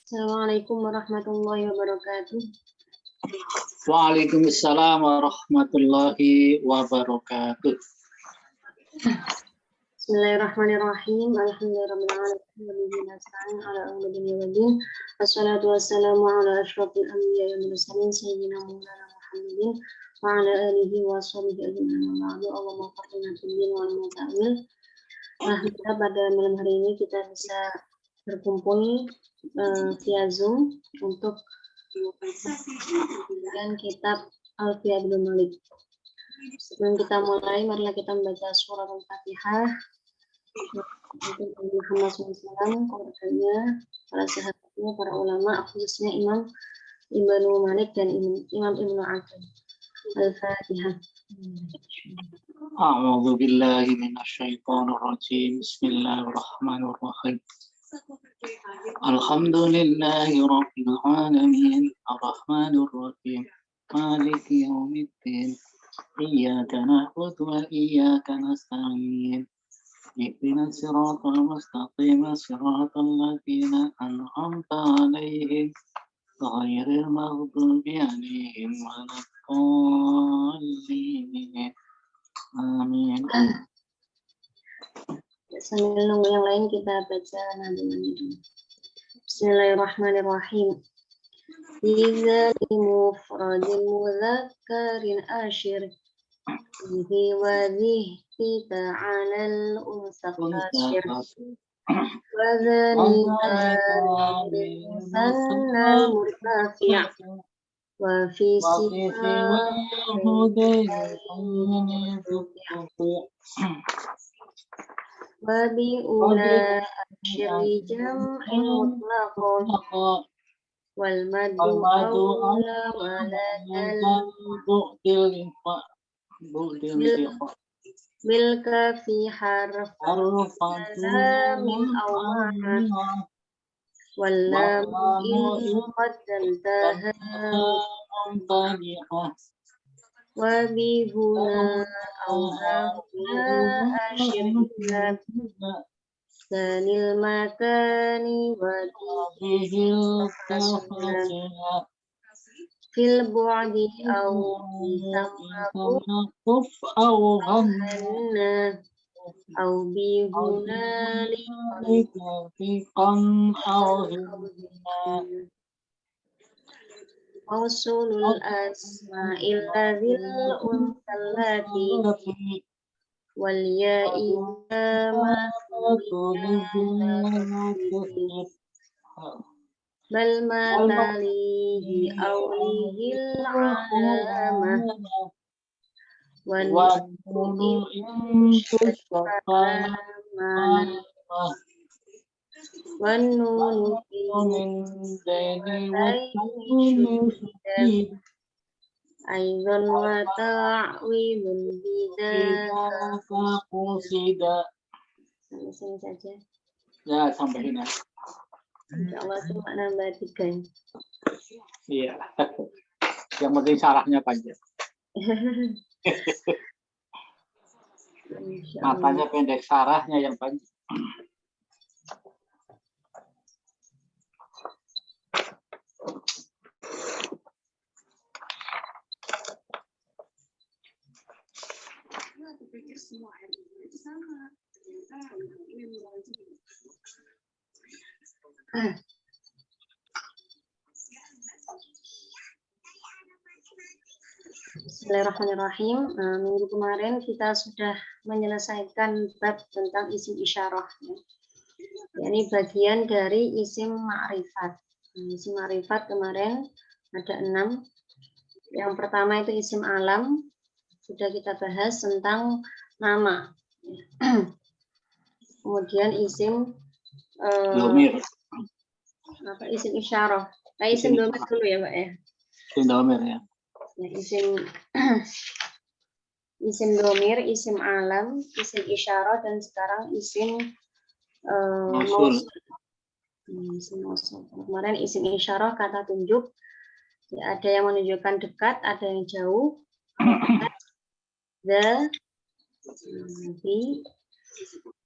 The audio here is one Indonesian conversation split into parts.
Assalamualaikum warahmatullahi wabarakatuh. Waalaikumsalam warahmatullahi wabarakatuh. Bismillahirrahmanirrahim. Alhamdulillahirabbil alamin ala umuri waddin. Wassalatu wassalamu ala asyrofil anbiya'i wal mursalin sayyidina Maulana Muhammadin wa ala alihi wa sahbihi ajma'in. Allahumma faqihna fid din wal muta'awwil. Alhamdulillah pada malam hari ini kita bisa berkumpul via Zoom untuk dengan kitab Alfiah bin Malik. Sebelum kita mulai, marilah kita membaca surat Al-Fatihah. Muhammad SAW, keluarganya, para sahabatnya, para ulama, khususnya Imam Ibnu Malik dan Imam Ibnu Aqil. Al-Fatihah. A'udzu billahi minasyaitonir rajim. Bismillahirrahmanirrahim. Alhamdulillahi rabbil alamin, arrahmanir rahim, maliki yaumiddin. Iyyaka na'budu wa iyyaka nasta'in. Ihdinas siratal mustaqim, siratal ladzina an'amta 'alaihim, ghairil maghdubi 'alaihim waladdallin. Amin. Sambil nunggu yang lain kita baca nadanya dulu. Bismillahirrahmanirrahim. Iza mufradin mudzakkarin asyir bihi wa dhihti ta'alal unsaqashir wa dhalika musanna murtafi' wa fi wa bi ula asyri jam'in mutlaqan wal madu awla waladal bil kafi harfan min awmana wal lam in qaddamtaha wa bi huna awhahuna asyirina sanil makani wa bihil kasuna fil bu'di aw Kuf au hanna aw bi huna liqan au mausulul asma'il ladzil unsallati wal ya'i ma bal ma talihi awlihil alamah wan nunu wan nunu aidan wa ta'wilun bidaka. Sampai sini saja. Ya, sampai ini. Insyaallah cuma nambah 3. Iya. Yang penting syarahnya panjang. Matanya pendek, syarahnya yang panjang. Bismillahirrahmanirrahim. Minggu kemarin kita sudah menyelesaikan bab tentang isim isyarah. Ini bagian dari isim ma'rifat. Isim ma'rifat kemarin ada 6. Yang pertama itu isim alam. Sudah kita bahas tentang nama. Kemudian isim isim isyarah. Isim domir dulu ya, Pak ya. Isim domir ya. Isim domir, isim alam, isim isyarah, dan sekarang isim mausul. Isim mausul. Kemarin isim isyarah kata tunjuk. Ya, ada yang menunjukkan dekat, ada yang jauh. The,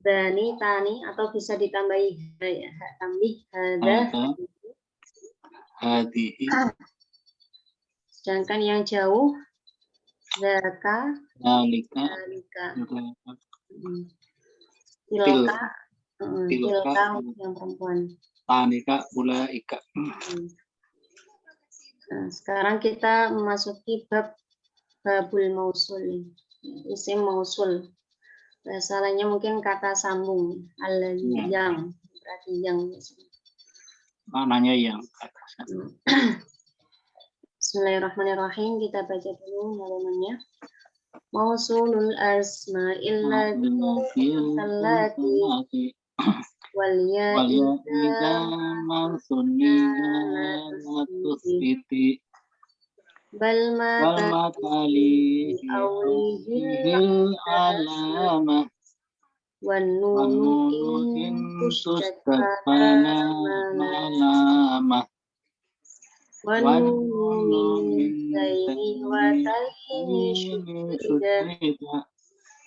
bani, tani, atau bisa ditambahi ya, tambih, hada, hadihi, Sedangkan yang jauh zaka, dalika, zalika. til, Tilka, tilka, tilka untuk yang perempuan. tanika, ulaika. Nah, sekarang kita memasuki babul mausul, isim mausul. Bahasa lainnya mungkin kata sambung, alladzi yang, berarti yang. Maknanya yang Bismillahirrahmanirrahim, kita baca dulu halamannya. Mausulul asma'il allati wal Waliyaiza mansuniya tusbiti bal wal matali aulihil alama wan wan nunu nunu in in tushtaqala malama wan wan nunu nunu min min zaini wa taini syuddida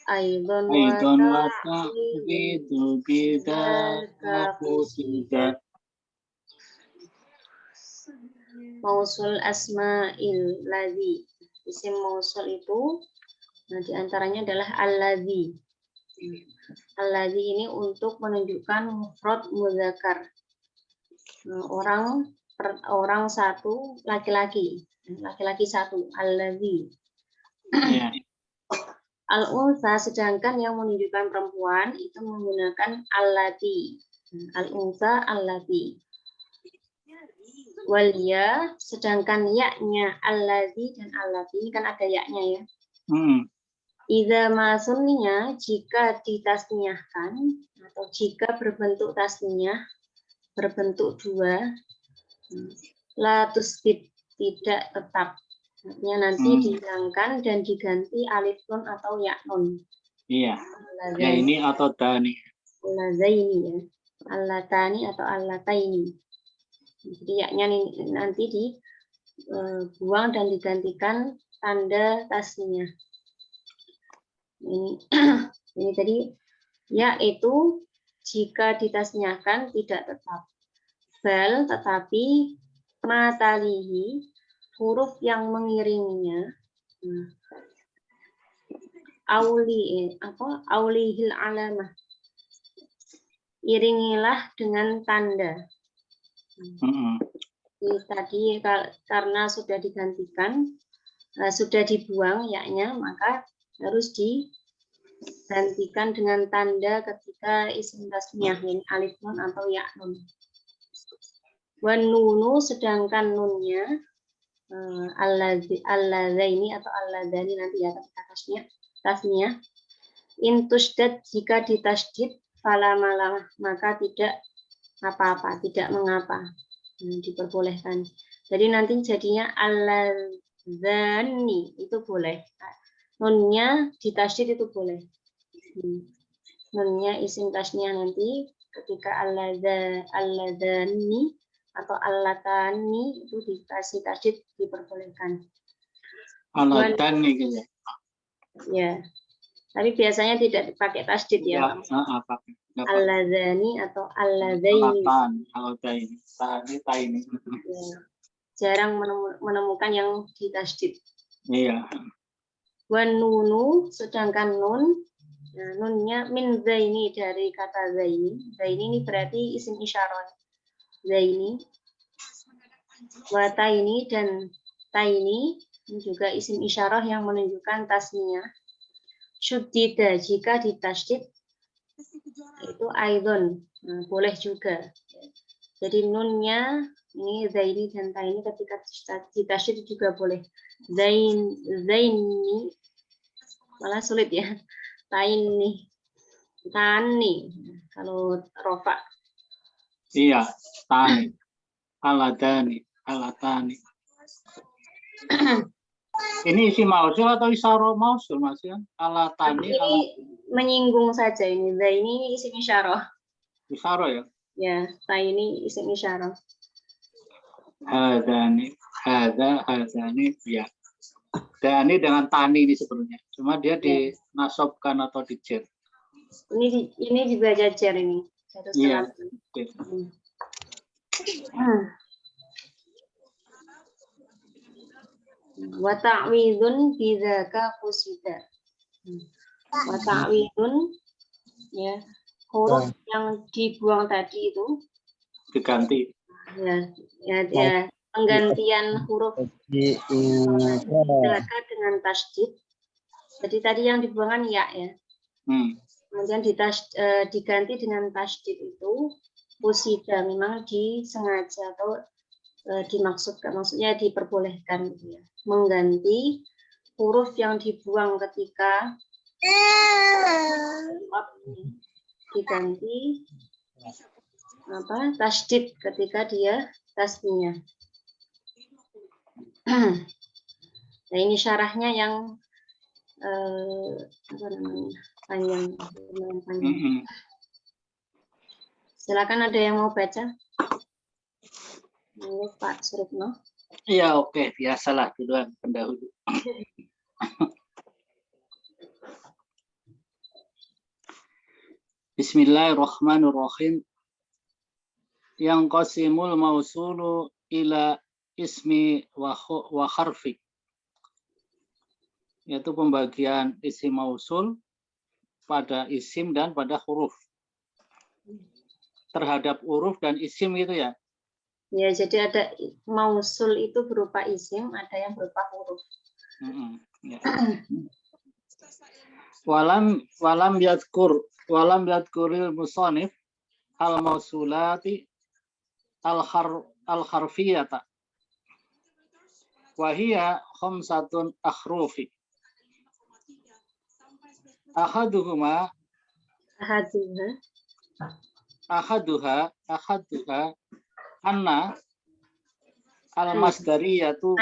aidon aidan wa wata bidu bida kafusida. Mausul asma'il ladzi. Isim mausul itu diantaranya adalah alladzi. Alladzi ini untuk menunjukkan mufrad muzakkar. Orang satu, laki-laki. Laki-laki satu, alladzi. Ya. Al-unsa sedangkan yang menunjukkan perempuan itu menggunakan allati. Al-unsa allati. Walia sedangkan yaknya allazi dan allati ini kan ada yaknya ya. Idza masunnya jika ditasniahkan atau jika berbentuk tasniah berbentuk dua la tusbit tidak tetap. Artinya nanti dihilangkan dan diganti alif nun atau ya nun. Iya. Ya ini atau dani. Allazaini ya. Allatani atau allataini. Jadi yaknya nanti dibuang dan digantikan tanda tasniah. Ini tadi ya itu jika ditasniahkan tidak tetap. Bal tetapi matalihi huruf yang mengiringinya aulihil alamah iringilah dengan tanda. Tadi karena sudah digantikan, sudah dibuang yaknya, maka harus digantikan dengan tanda ketika isim tasniyah alif nun atau ya nun. Wan nunu sedangkan nunnya alladzaini atau alladzani nanti ya ketika tasniyah. In tusdad jika ditasdid fala malah maka tidak apa-apa, tidak mengapa. Diperbolehkan. Jadi nanti jadinya alladzani itu boleh. Nunnya ditasydid itu boleh. Nunnya isim tasniyah nanti ketika alladzani atau allatani itu dikasih tasydid diperbolehkan. Allatani gitu. Ya. Tapi biasanya tidak dipakai tasydid ya. Alladzani atau alladzaini. Taini. Ya. Jarang menemukan yang ditasydid. Iya. Wan nunu sedangkan nun, nah, nunnya min zaini dari kata zaini. Zaini ini berarti isim isyarah. Zaini. Wa taini dan taini ini juga isim isyarah yang menunjukkan tasniyah. Syuddida jika ditasydid itu aidon, nah, boleh juga. Jadi nunnya ini zaini dan taini ketika ditasydid juga boleh. Zaini malah sulit ya. Taini, tani kalau rofa. Iya, tani, aladani, alatani. Ini isi mausul atau isyarah mausul mas ya? Alatani. Ini menyinggung saja ini. Zaini isim isyarah. Isyarah ya? Ya, taini isim isyarah. Hadani, hadani ya. Dani dengan tani ini sebenarnya. Cuma dia dinasobkan atau dijer. Ini dibaca jer ini. Iya. Wa ta'widun bidzaka qusida. Wa ta'widun ya, huruf yang dibuang tadi itu Diganti. ya penggantian huruf dzaka dengan tasydid. Jadi tadi yang dibuang kan ya. Kemudian diganti dengan tasydid itu qusida, memang disengaja atau dimaksudkan, maksudnya diperbolehkan gitu ya. Mengganti huruf yang dibuang ketika diganti tasydid ketika dia tasniah. Nah, ini syarahnya yang panjang. Silakan, ada yang mau baca? Pak Suripno. Iya, oke, biasalah duluan pendahulu. Bismillahirrahmanirrahim. Yang qasimul mausulu ila ismi wa harfi. Yaitu pembagian isim mausul pada isim dan pada huruf. Terhadap huruf dan isim gitu ya. Ya, jadi ada mausul itu berupa isim, ada yang berupa huruf. Ya. Walam yadkuril musonif al mausulati al harfiyata. Wahia khamsatun akhrufi. Ahaduha anna al-masdariyatu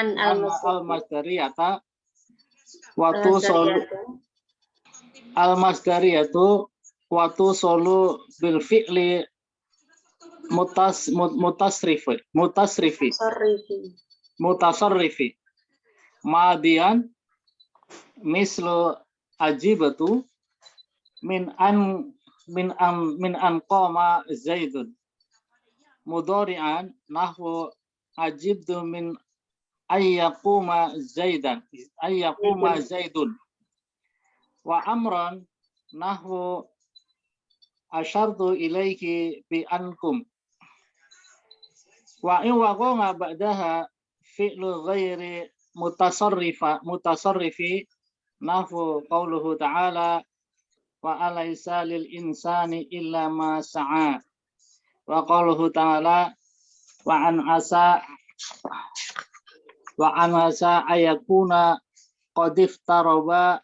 al-masdariyata watu solu bil fi'li mutasarrifi madian mislu ajibatu min an qama zaidun mudhari'an nahwu ajibtu min ayyaquma zaidun wa amran nahwu asyartu ilaihi bi ankum wa in waqa'a ba'daha fi'lu ghairi mutasarrifi nahwu qauluhu ta'ala wa alaysa lil insani illa ma sa'a wa qauluhu ta'ala wa an asa ayakuna qad iftaraba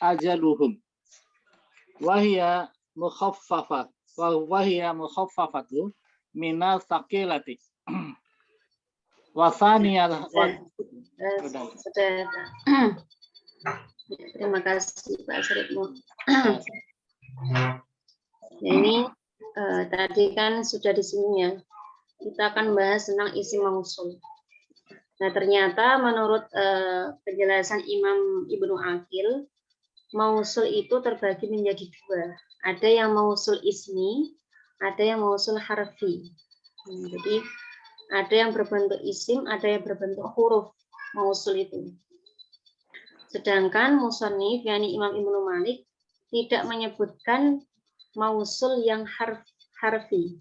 ajaluhum wa hiya mukhaffafatu mina thaqilati wa thaniyah. Terima kasih Pak Suripno. Ini tadi kan sudah di sini ya. Kita akan bahas tentang isim mausul. Nah, ternyata menurut penjelasan Imam Ibnu Aqil, mausul itu terbagi menjadi dua. Ada yang mausul ismi, ada yang mausul harfi. Jadi ada yang berbentuk isim, ada yang berbentuk huruf mausul itu. Sedangkan musannif, yakni Imam Ibnu Malik, tidak menyebutkan mausul yang harfi.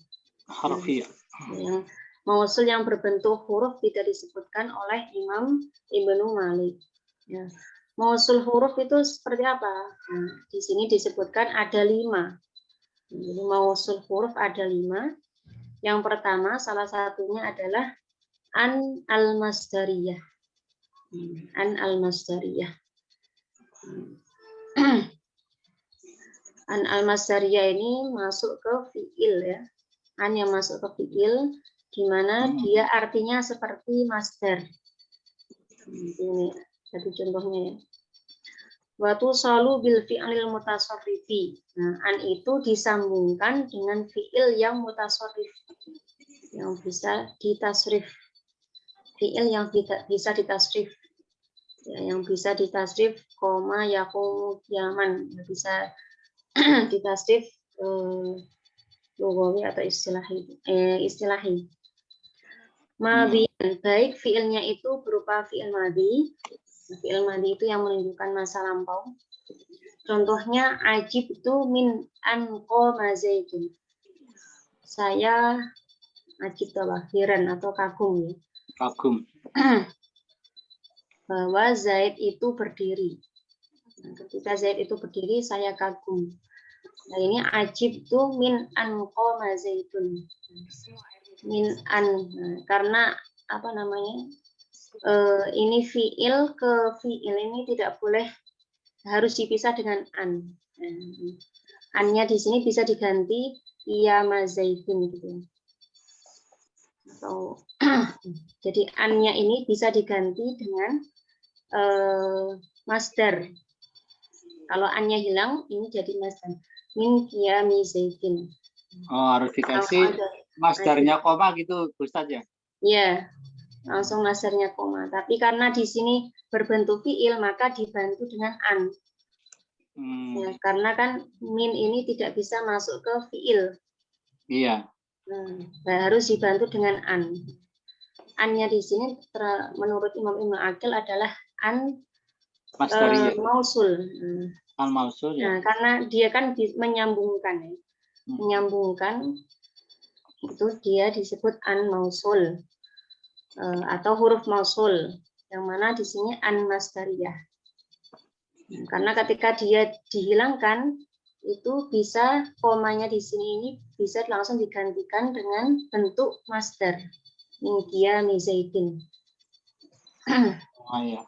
Yang mausul yang berbentuk huruf tidak disebutkan oleh Imam Ibnu Malik. Ya. Mausul huruf itu seperti apa? Nah, di sini disebutkan ada 5. Jadi mausul huruf ada 5. Yang pertama, salah satunya adalah an al-masdariyah. An al-masdariyah. An al-masdariyah ini masuk ke fi'il ya. An yang masuk ke fi'il, di mana dia artinya seperti masdar. Ini satu contohnya ya. Watu salu bil fi'il mutasarrifi. Nah, an itu disambungkan dengan fi'il yang mutasarrif, yang bisa ditasrif. Fi'il yang bisa ditasrif. Ya, yang bisa ditasrif koma yaqumu qiyaman, bisa ditasrif lugawi atau istilahi. Madian, baik fiilnya itu berupa fiil madi. Fiil madi itu yang menunjukkan masa lampau. Contohnya ajib itu min an qoma zaidun. Saya ajib apa? Heran atau kagum ya. Kagum. Bahwa Zaid itu berdiri. Nah, ketika Zaid itu berdiri, saya kagum. Nah, ini ajib itu min an qoma zaidun. Min an. Nah, karena apa namanya? Ini fiil ke fiil ini tidak boleh, harus dipisah dengan an. Annya di sini bisa diganti iya mazaidin gitu. Atau jadi annya ini bisa diganti dengan masdar. Kalau annya hilang, ini jadi masdar. Min qiyami zaidin. Oh, harus dikasih masdarnya koma gitu, Ustaz ya? Iya, langsung masdarnya koma. Tapi karena di sini berbentuk fiil, maka dibantu dengan an. Ya, karena kan min ini tidak bisa masuk ke fiil. Iya. Harus dibantu dengan an. Annya di sini menurut Imam Ibnu Aqil adalah an mausul. An mausul ya. Nah, karena dia kan menyambungkan ya. Menyambungkan itu dia disebut an mausul atau huruf mausul, yang mana di sini an masdariyah. Karena ketika dia dihilangkan, itu bisa komanya di sini ini bisa langsung digantikan dengan bentuk masdar. Min qiyami zaidin. Oh, ya.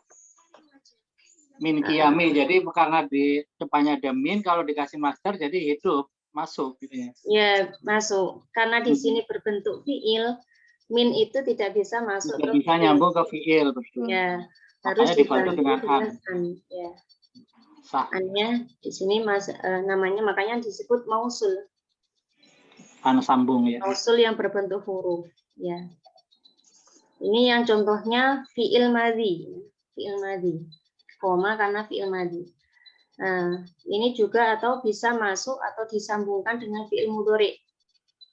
Min qiyami, jadi karena di depannya ada min, kalau dikasih masdar jadi hidup, masuk gitu ya. Ya, masuk. Karena di sini berbentuk fiil, min itu tidak bisa masuk tidak ke bisa nyambung ke fiil, betul. Ya, harus dibantu dengan an. Ya. Annya di sini namanya makanya disebut mausul. An sambung ya. Mausul yang berbentuk huruf. Ya. Ini yang contohnya fiil madhi. Fiil madhi. Koma karena fiil madhi. Nah, ini juga atau bisa masuk atau disambungkan dengan fiil mudhari.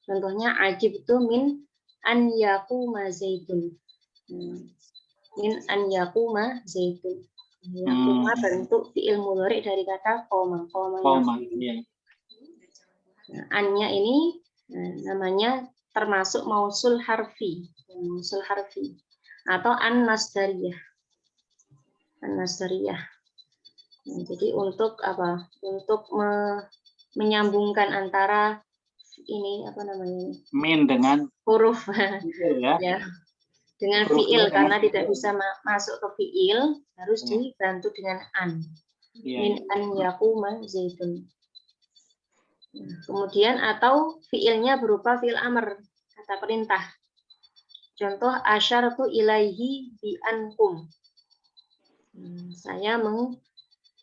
Contohnya ajib itu min an yaquma zaidun. Min an yaquma zaidun. Yaquma bentuk fiil mudhari dari kata koma. Koma, ya. Nah, annya ini namanya termasuk mausul harfi. Mausul harfi. Atau an masdariyah. An masdariyah. Nah, jadi untuk apa? Untuk menyambungkan antara ini apa namanya? Min dengan huruf ya. Ya. Dengan fiil karena tidak bisa masuk ke fiil, harus dibantu dengan an. Min an yaquma zaidun. Kemudian atau fiilnya berupa fiil amr, kata perintah. Contoh asyaratu ilaihi bi ankum. Saya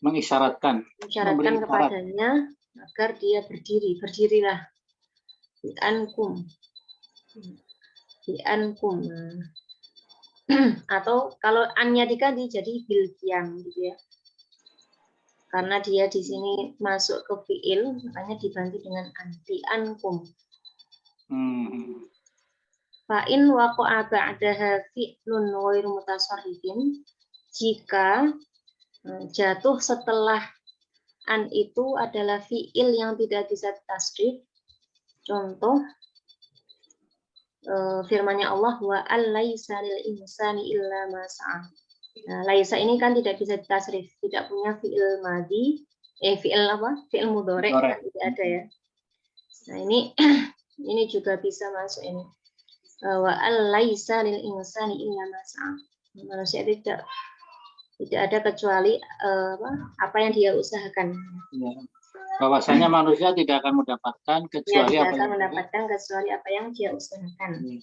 mengisyaratkan kepadanya agar dia berdiri. Berdirilah. Bi ankum. Bi ankum. Atau kalau annya diganti jadi bil qiyam gitu ya. Karena dia di sini masuk ke fiil, makanya dibantu dengan an. Bi ankum. Fa'in waqa'a ba'daha fi'lun ghairu mutasarrifin. Jika jatuh setelah an itu adalah fi'il yang tidak bisa tasrif. Contoh firman-Nya Allah wa al-laisa lil insani illa ma sa'a. Nah, laisa ini kan tidak bisa ditasrif, tidak punya fi'il madhi, fi'il apa? Fi'il mudhari kan tidak ada ya. Nah, ini juga bisa masuk ini. Wa al-laisa lil insani illa ma sa'a. Manusia tidak ada kecuali apa yang dia usahakan. Ya. Bahwasanya manusia tidak akan mendapatkan kecuali apa yang dia usahakan.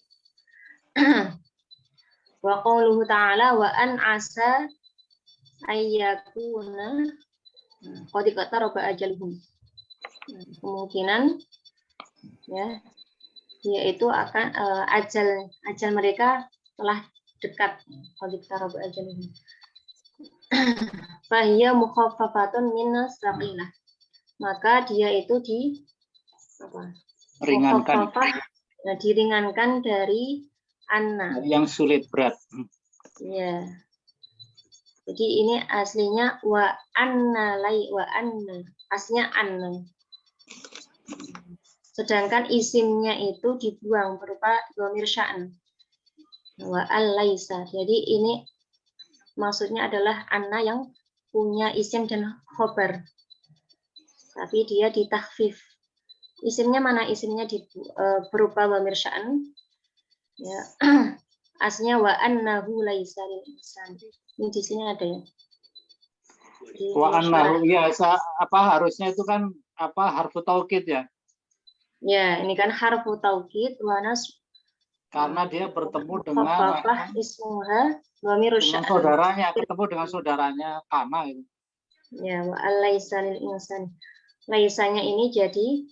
Wa qauluhu ta'ala wa an asa ayyakuna qad iqtaraba ajaluhum. Kemungkinan ya yaitu akan ajal mereka telah dekat. Qad iqtaraba ajaluhum. Fahiya mukhaffafatun minas saqilah. Maka dia itu ringankan. Diringankan dari anna. Yang sulit berat. Ya. Jadi ini aslinya wa anna. Aslinya anna. Sedangkan isimnya itu dibuang berupa dhamir sya'an. Wa al-laisa. Jadi ini maksudnya adalah anna yang punya isim dan khobar. Tapi dia ditakhfif. Isimnya mana? Isimnya berupa dhamir sya'an. Ya. Aslinya wa annahu laisa lil insan. Ini di sini ada ya. Wa annahu ya harusnya itu kan harfu taukid ya. Ya, ini kan harfu taukid wa karena dia bertemu dengan ismuha dhamir sya'an. saudaranya, ketemu dengan saudaranya kana itu. Ya, wa laisa lil insan. Laisanya ini jadi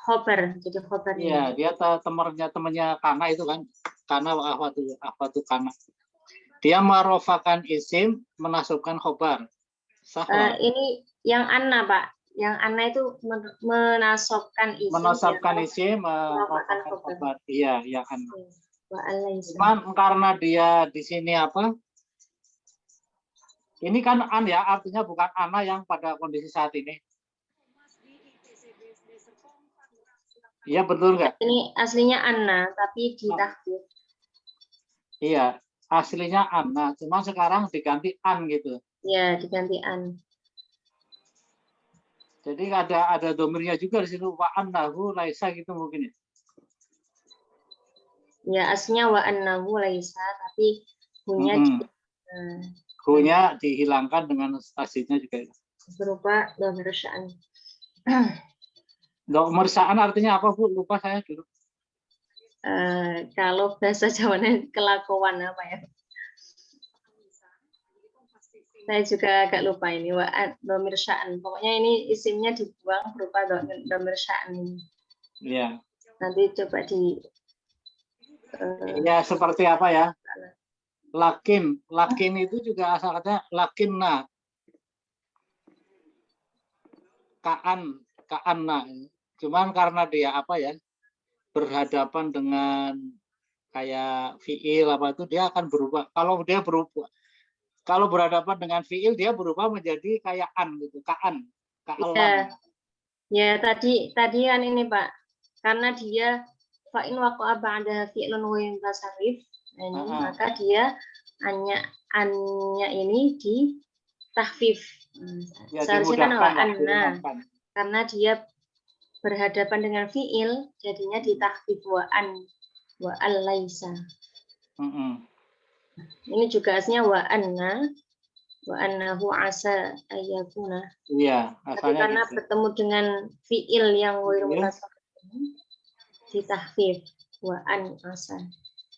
khobar, jadi khobar. Iya, dia temannya kana itu kan, kana wa ahwatu kana. Dia marofakan isim, menasubkan khobar. Ini yang anna, Pak. Yang anna itu menasobkan isim. Menasobkan isim, merofakan khobar. Iya, yang anna. Cuman karena dia di sini ini kan an ya, artinya bukan ana yang pada kondisi saat ini. Iya, betul nggak? Ini aslinya anna, tapi ditakhfif. Iya, aslinya anna, cuma sekarang diganti an gitu. Ya, diganti an. Jadi ada domirnya juga di situ, wa annahu laisa gitu mungkin ya. Ya, aslinya wa annahu laisa, tapi hunya dihilangkan dengan aslinya juga. Berupa dhamir sya'an. Dhamir sya'an artinya apa, Bu? Lupa saya dulu. Kalau bahasa Jawanya kelakuan apa ya? Saya juga agak lupa ini. Dhamir sya'an. Pokoknya ini isimnya dibuang berupa dhamir sya'an ini. Iya. Nanti coba ya seperti apa ya? Lakin itu juga asal katanya lakinna. Ka'anna. Cuman karena dia berhadapan dengan kayak fiil itu dia akan berubah. Kalau berhadapan dengan fiil dia berubah menjadi kayak an gitu, ka'an. Ya, tadi kan ini, Pak. Karena dia fa'in waqa'a ba'da fi'lun wa tasarrif. Maka dia annya ini di tahfif. Seharusnya kan wa anna. Karena dia berhadapan dengan fiil, jadinya di tahfif wa al-laisa. Ini juga aslinya wa annahu asa ayyakuna. Iya, tapi karena gitu. Bertemu dengan fiil yang ghairu mutasarrif di tahfif wa an asa.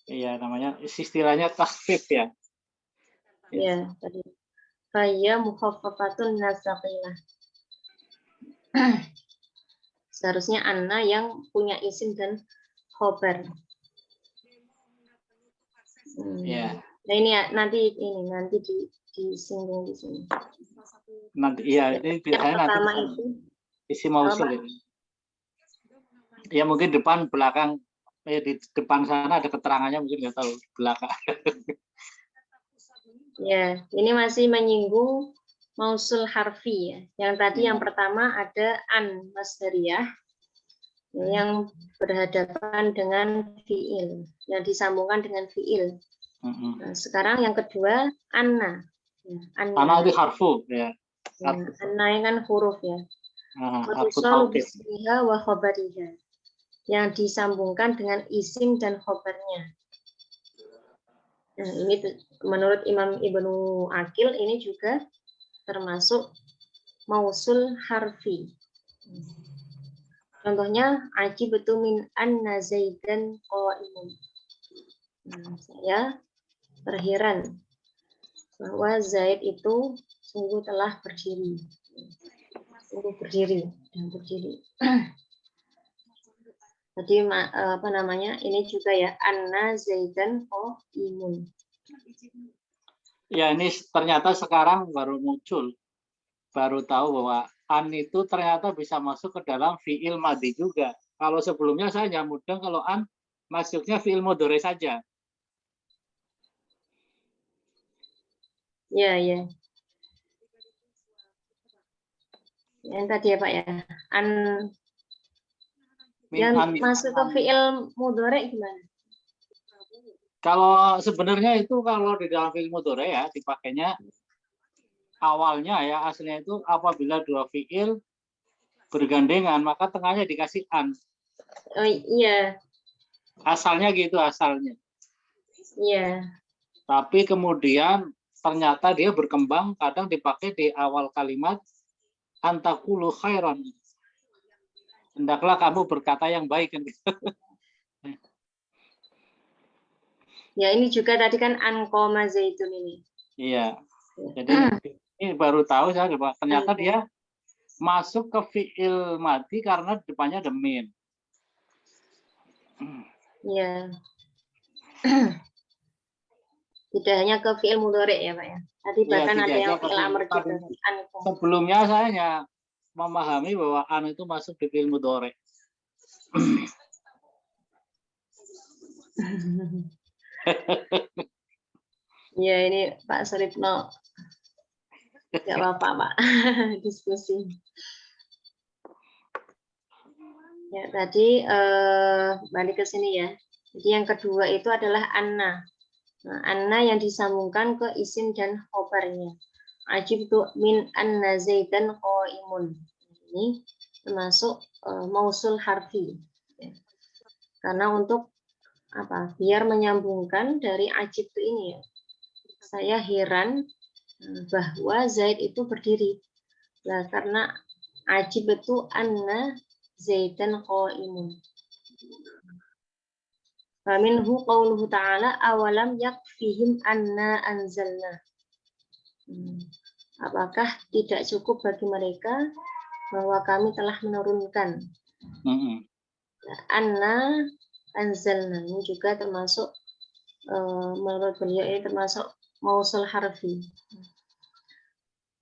Iya, namanya istilahnya tahfif ya. Iya, tadi. Faya mukhaffafatun nasaqilah. Seharusnya anna yang punya isim dan khobar. Iya. Nah ini ya, nanti disinggung di sini. Nanti iya, ini biasanya pertama nanti itu isi mausul ini. Ya mungkin depan belakang di depan sana ada keterangannya, mungkin nggak tahu belakang. Ya, ini masih menyinggung mausul harfi ya. Yang tadi yang pertama ada an masdariyah yang berhadapan dengan fiil, yang disambungkan dengan fiil. Nah, sekarang yang kedua anna. Anna itu harfu ya. Anna yang kan huruf ya. Harfu taukid. Wa khabariha. Yang disambungkan dengan isim dan khobarnya. Nah, ini menurut Imam Ibnu Aqil ini juga termasuk mausul harfi. Contohnya ajibtu min anna zaidan qa'imun. Saya terheran bahwa Zaid itu sungguh telah berdiri. Sungguh berdiri dan berdiri. Jadi ini juga ya anna zaidan qa'imun. Ya, ini ternyata sekarang baru muncul. Baru tahu bahwa an itu ternyata bisa masuk ke dalam fiil madhi juga. Kalau sebelumnya saya hanya mudeng kalau an masuknya fiil mudhari saja. Ya, ya. Yang tadi ya Pak ya. An yang masuk ke fiil mudhari gimana? Kalau sebenarnya itu kalau di dalam fiil mudhari ya dipakainya awalnya ya aslinya itu apabila dua fiil bergandengan maka tengahnya dikasih an. Oh iya. Asalnya gitu asalnya. Iya. Tapi kemudian ternyata dia berkembang kadang dipakai di awal kalimat antakulu khairan. Hendaklah kamu berkata yang baik kan gitu. Ya ini juga tadi kan anqoma zaitun ini. Iya. Jadi ini baru tahu saya Pak. Ternyata dia masuk ke fiil mati karena depannya demin. Iya. Tidak hanya ke fiil mudhari ya Pak ya. Tadi bahkan Ya, ada yang ke fiil amr juga. sebelumnya saya hanya memahami bahwa an itu masuk di fiil mudhari. Ya ini Pak Suripno. Tidak apa-apa Pak. Diskusi. Ya tadi balik ke sini ya. Jadi yang kedua itu adalah anna. Nah, anna yang disambungkan ke isim dan khobarnya. Ajib tu min anna zaidan qaimun. Ini termasuk mausul harfi. Ya. Karena untuk apa? Biar menyambungkan dari ajib tu ini ya. Saya heran bahwa Zaid itu berdiri. Nah, karena ajib itu anna zaidan qaimun. Faminhu qauluhu ta'ala awalam yakfihim anna anzalna. Apakah tidak cukup bagi mereka bahwa kami telah menurunkan. Anna anzalna ini juga termasuk menurut beliau ini termasuk mausul harfi.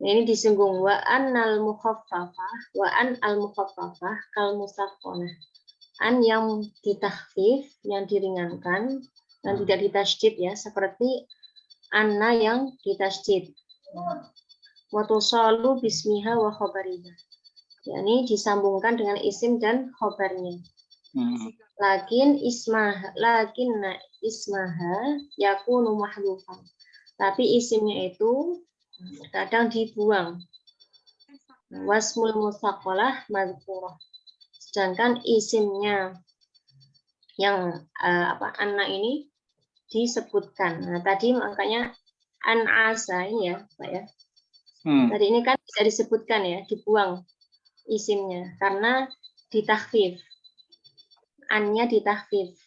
Ini disinggung wa annal mukhaffafah wa an al mukhaffafah kal mustaqonah. An yang ditakhfif, yang diringankan dan tidak ditasydid ya, seperti anna yang ditasydid. Wa tusalu bismiha wa khabariha. Yani disambungkan dengan isim dan khobarnya. Lakinna ismaha yakunu mahdhufan. Tapi isimnya itu kadang dibuang. Wasmul mustaqalah madhkurah. Sedangkan isimnya yang anna ini disebutkan. Nah, tadi makanya an asa ini ya, Pak ya. Tadi ini kan tidak disebutkan ya, dibuang isimnya karena ditakhfif. Annya ditakhfif.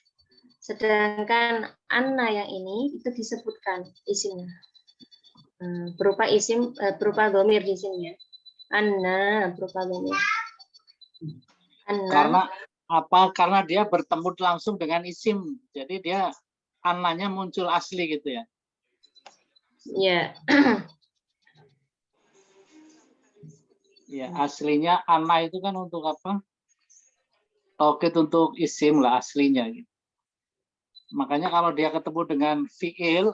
Sedangkan anna yang ini itu disebutkan isimnya. Berupa isim berupa dhamir di sini ya. Anna berupa dhamir. Karena apa? Karena dia bertemu langsung dengan isim. Jadi dia annanya muncul asli gitu ya. Ya. Ya, aslinya anna itu kan untuk apa? Taukid untuk isim lah aslinya gitu. Makanya kalau dia ketemu dengan fiil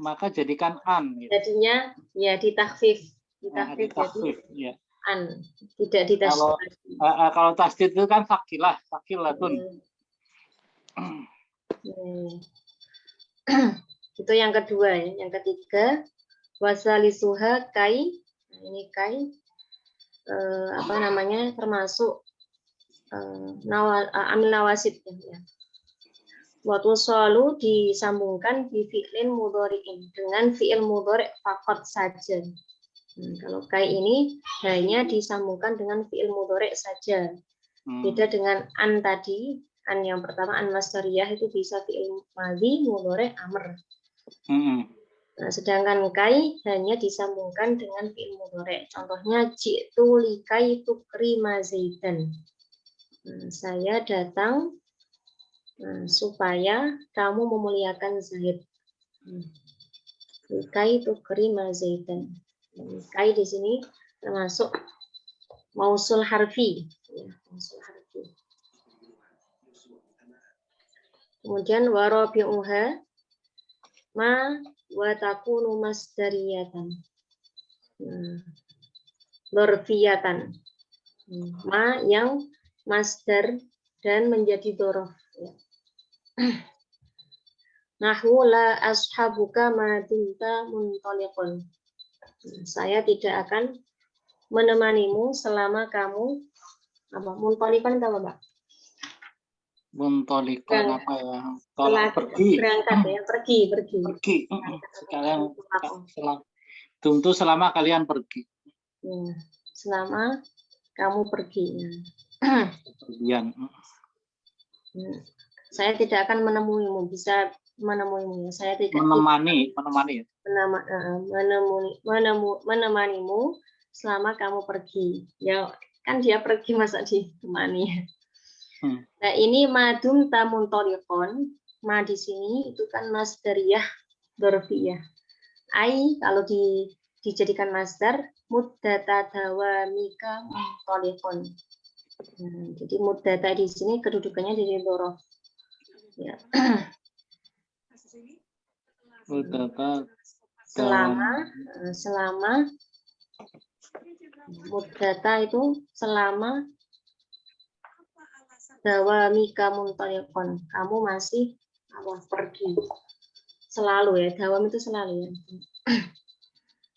maka jadikan an gitu. Jadinya ya ditakhfif. Ditakhfif jadi ya. An, tidak ditasydid. Kalau tasdid itu kan fakilah, fakilatun. Itu yang kedua ya. Yang ketiga wasalisuha kai. Ini kai termasuk amil nawasid ya. Waktu selalu disambungkan di fi'lin mudhari'in dengan fi'il mudhari' faqat saja. Kalau kai ini hanya disambungkan dengan fi'il mudhari' saja. Beda dengan an tadi, an yang pertama an masdariyah itu bisa fi'il madhi, mudhari', amr. Nah, sedangkan kai hanya disambungkan dengan fi'il mudhari'. Contohnya ji'tu likai tukrima zaidan. Saya datang supaya kamu memuliakan Zaid. Likai tukrima zaidan. Kai di sini termasuk mausul harfi. Ya, mausul harfi. Kemudian warabi'uha ma wa takunu masdariyatan. Dorfiyatan. Ma yang masdar dan menjadi dorof. Ya. Nahwu la ashabuka ma dumta muntaliqun. Saya tidak akan menemanimu selama kamu apa muntaliqun itu apa, Mbak? Muntaliqan apa ya? Tolak pergi. Berangkat ya, pergi. Pergi. Sekalian selama kalian pergi. Ya, selama kamu pergi. Pergian. Saya tidak akan menemuimu, bisa menemuimu ya. Saya tidak menemani ya. Menemanimu selama kamu pergi. Ya, kan dia pergi masa ditemani. Nah, ini madum tamun torikon. Ma di sini itu kan masdariyah dorfiyah. Ai kalau dijadikan masdar muddata dawamika muntolikon. Jadi muddata di sini kedudukannya jadi dorof. Ya. Muddata selama muddata itu selama dawamika muntolikon. Kamu masih pergi. Selalu ya, dawam itu selalu ya.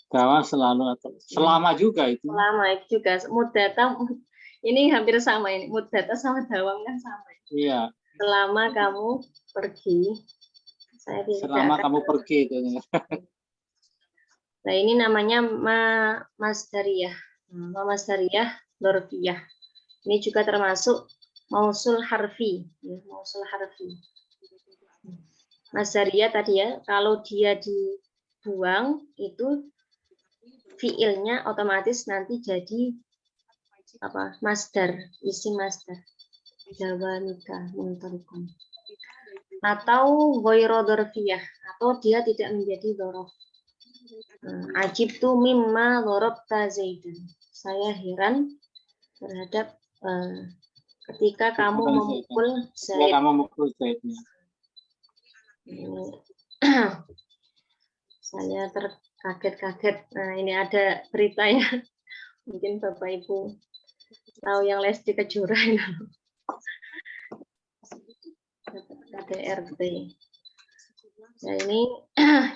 Dawam selalu atau selama juga itu. Selama itu juga. Muddata ini hampir sama ini. Muddata sama dawam kan sama. Iya. Selama kamu pergi, saya tidak selama kamu pergi itu. Nah, ini namanya masdariyah. Masdariyah dorfiyah. Ini juga termasuk mausul harfi, ya, mausul harfi. Masdariyah tadi ya, kalau dia dibuang itu fiilnya otomatis nanti jadi apa? Masdar, isim masdar. Dawamika muntalikun. Atau ghairu dzarfiyah, atau dia tidak menjadi dzaraf. Ajib tu mimma dharabta Zaidan. Saya heran terhadap ketika kamu memukul Zaid. Kamu memukul Zaid. Saya terkaget-kaget. Nah, ini ada beritanya. Mungkin Bapak Ibu tahu yang les di Kejora. KDRT. Nah, ini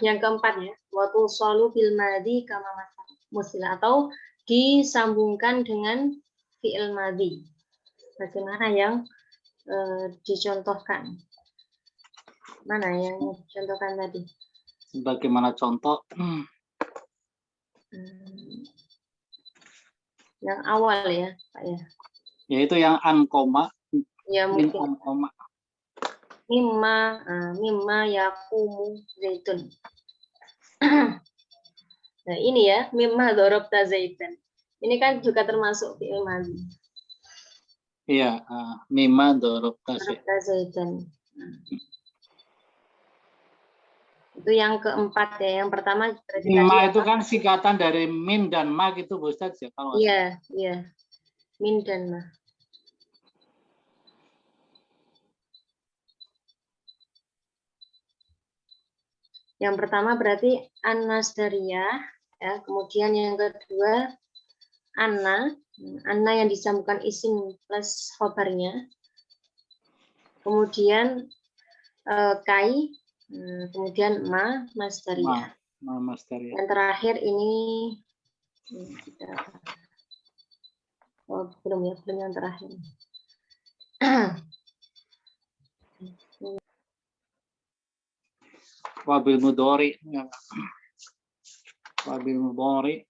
yang keempat ya. Waktu solu bil madi kama musila atau disambungkan dengan fi'il madi. Bagaimana yang dicontohkan? Mana yang dicontohkan tadi? Bagaimana contoh? Yang awal ya, Pak ya. Yaitu yang ankoma. Ya mungkin. Ankoma. Mimma yaqumu zaitun. Nah, ini ya, mimma dorobta zaitan. Ini kan juga termasuk fi'il madhi. Iya, mimma dorobta zaitan. Itu yang keempat ya. Yang pertama mimma itu kan singkatan dari min dan ma gitu, Bu Ustaz ya kalau. Iya. Min dan ma. Yang pertama berarti an-nasdariyah, ya. Kemudian yang kedua anna yang disambungkan isim plus khobarnya. Kemudian kai, kemudian masdariyah. Masdariyah. Yang terakhir ini belum yang terakhir. Wabil mudhari. Wabil mudhari.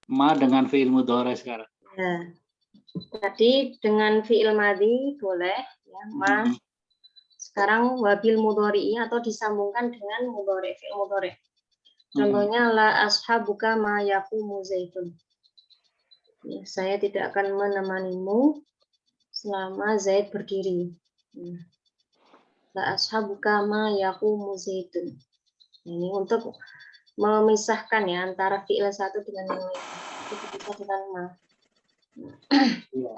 Ma dengan fi'il mudhari sekarang. Ya. Tadi dengan fi'il madhi boleh ya, ma. Sekarang wabil mudhari atau disambungkan dengan mudhari, fi'il mudhari. Contohnya la ashabuka ma yaqumu zaitun. Ya, saya tidak akan menemanimu selama Zaid berdiri. La ashabuka ma yaqumu zaitun. Ini untuk memisahkan ya antara fi'il satu dengan yang lain. Itu dipisah dengan ma. Iya.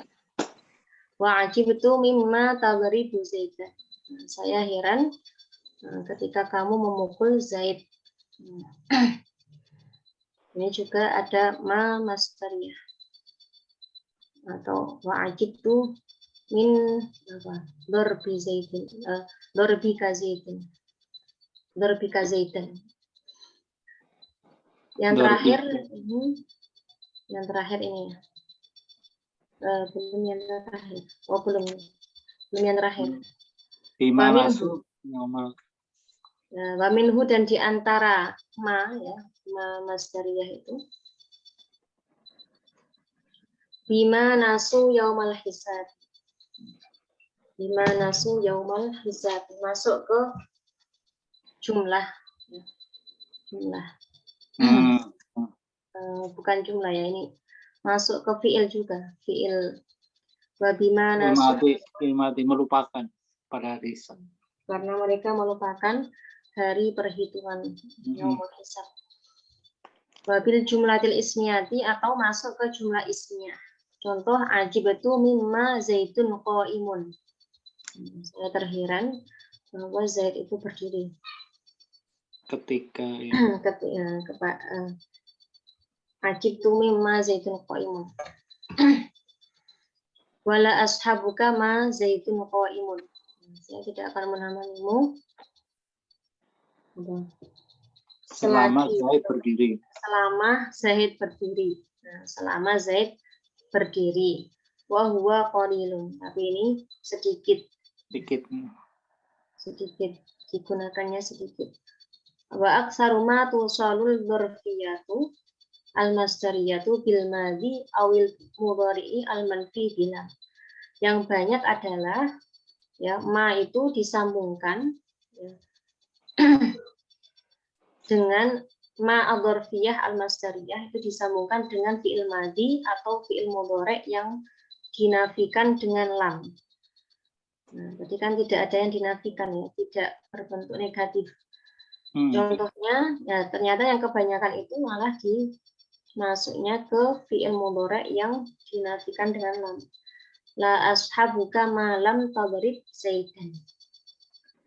Wa ajibtu mimma tadribu Zaidan. Saya heran ketika kamu memukul Zaid. Ini juga ada ma masdariyah atau wa ajibtu min apa? Darbi Zaidin. Darbi Zaidin. Darbi Zaidan. Yang terakhir ini, yang terakhir ini ya. Belum yang terakhir. Oh belum yang terakhir. Bimanasu normal. Waminhu dan diantara ma ya, ma masdariyah itu. Bima nasu yaumal hisab. Bima nasu yaumal hisab. Masuk ke jumlah. Ya. Jumlah. Bukan jumlah ya, ini masuk ke fi'il juga. Fi'il. Wabima nasu. Ilmati melupakan pada hari hisab. Karena mereka melupakan hari perhitungan yaumul hisab. Wabil jumlatil ismiyati atau masuk ke jumlah ismiyah. Contoh ajibatu mimma zaitun qaimun. Saya terheran bahwa Zaid itu berdiri. Ketika ya. Ajibtu mimma zaitun qaimun. Wala ashabuka ma zaitun qaimun. Saya tidak akan menamaimu selama Zaid berdiri. Selama Zaid berdiri. Nah, selama Zaid berdiri. Wa huwa qalilun. Tapi ini sedikit. Sedikit. Digunakannya sedikit. Wa aksaru ma tusalul dzarfiyatu al-masdariyatu bil madhi awil mudhari'i al-manfi bilam. Yang banyak adalah ya ma itu disambungkan ya, dengan ma adzarfiyah al-masdariyah itu disambungkan dengan fi'il madhi atau fi'il mudhari' yang dinafikan dengan lam. Nah, berarti kan tidak ada yang dinafikan ya, tidak berbentuk negatif. Contohnya, ya ternyata yang kebanyakan itu malah masuknya ke fi'il mudhari' yang dinafikan dengan lam. La ashabuka ma lam tadrib Zaidan.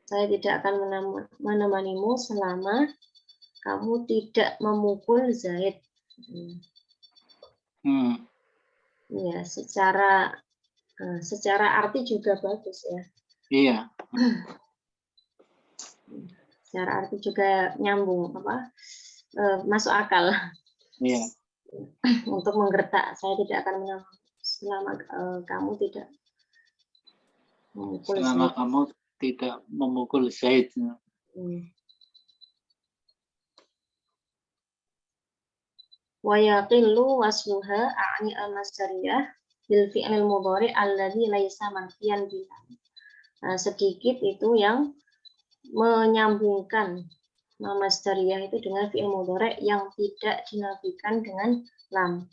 Saya tidak akan menemanimu selama kamu tidak memukul Zaid. Ya, secara arti juga bagus ya. Iya. Secara arti juga nyambung masuk akal. Iya. Untuk menggertak, saya tidak akan menamaimu selama kamu tidak memukul selama Zaid. Kamu tidak memukul Zaid. Wa yaqillu wasluha a'ni al-masdariyah bil fi'lil mudhari' alladzi laisa manfiyan biha. Nah, sedikit itu yang menyambungkan masdariyah itu dengan fi'il mudhari' yang tidak dinafikan dengan lam.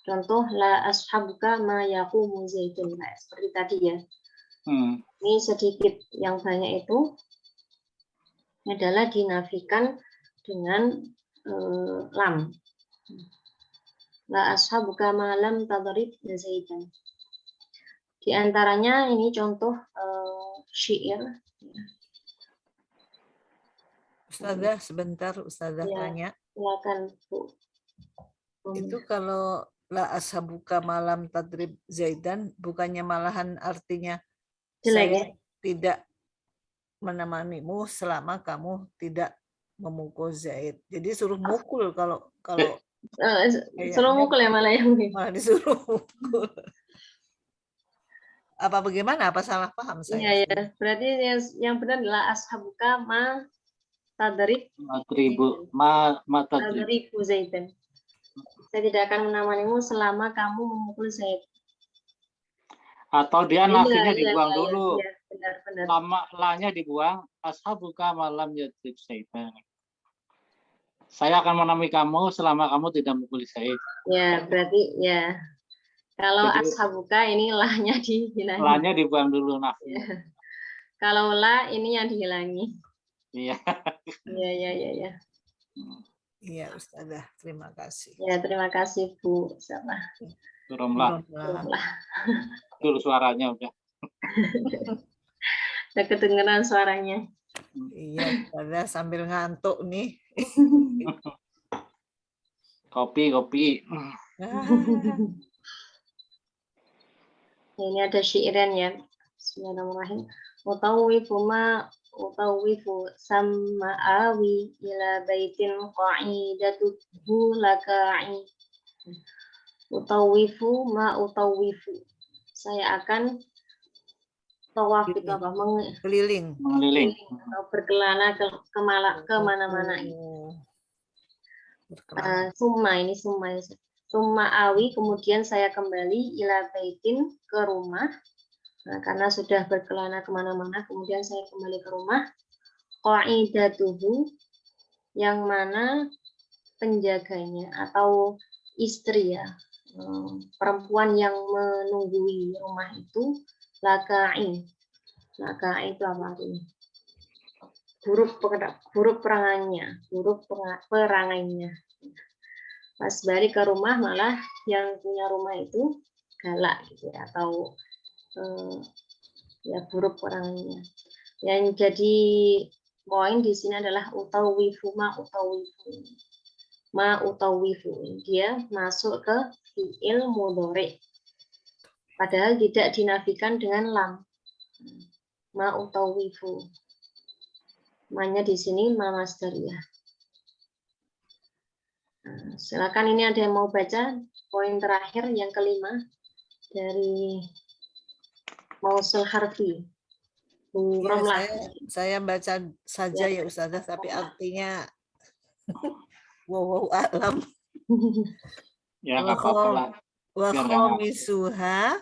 Contoh la ashabuka ma yaqumu Zaidun. Nah, seperti tadi ya. Ini sedikit, yang banyak itu adalah dinafikan dengan lam. La ashabuka ma lam tadrib Zaidan. Di antaranya ini contoh syair. Ustazah, sebentar Ustazah Ya, tanya. silakan Bu. Itu kalau la ashabuka malam tadrib Zaidan, bukannya malahan artinya Jelek, saya ya? tidak menemanimu selama kamu tidak memukul Zaid. Jadi suruh mukul kalau Suruh mukul ya malah yang malah disuruh mukul. Apa bagaimana? Apa salah paham saya? Iya ya. Berarti yang benar adalah ashabuka ma tadrib Zaidan. Saya tidak akan menamanimu selama kamu memukul Zaid. Atau dia nafinya dibuang dulu. Iya, benar. Lama-lanya dibuang, ashabuka malam yadrib Zaidan. Saya akan menemani kamu selama kamu tidak memukul Zaid. Ya, berarti ya. Kalau jadi, ashabuka ini lahnya dihilangi. Lahnya dibuang dulu nafinya. Ya. Kalau la ini yang dihilangi. Iya. Ya. Iya, Ustazah. Terima kasih. Ya, terima kasih Bu. Sama. Turunlah. Betul suaranya udah. Udah kedengeran suaranya. Iya, Ustazah sambil ngantuk nih. Kopi. Ini ada syairan ya. Bismillahirrahmanirrahim. Utawifu sama'awi ila baitin qa'idatuhu laka'i. Utawifu. Saya akan tawaf itu apa? Keliling. Mengeliling. Atau berkelana kemana-mana. Summa awi, kemudian saya kembali ila baitin, ke rumah. Nah, karena sudah berkelana kemana-mana, kemudian saya kembali ke rumah. Qa'idatuhu, yang mana penjaganya atau istri ya, perempuan yang menunggui rumah itu, laka'i. Laka'i itu apa artinya? Buruk perangainya. Pas balik ke rumah malah yang punya rumah itu galak gitu ya, atau ya buruk orangnya. Yang jadi poin di sini adalah utawifu. Dia masuk ke fi'il mudhari. Padahal tidak dinafikan dengan lam. Ma utawifu. Ma-nya di sini ma masdariyah. Silakan, ini ada yang mau baca poin terakhir yang kelima dari mausul harfi. Ya, saya baca saja ya Ustazah, tapi artinya wow alam. Ya nggak apa-apa lah. Wa khamisuha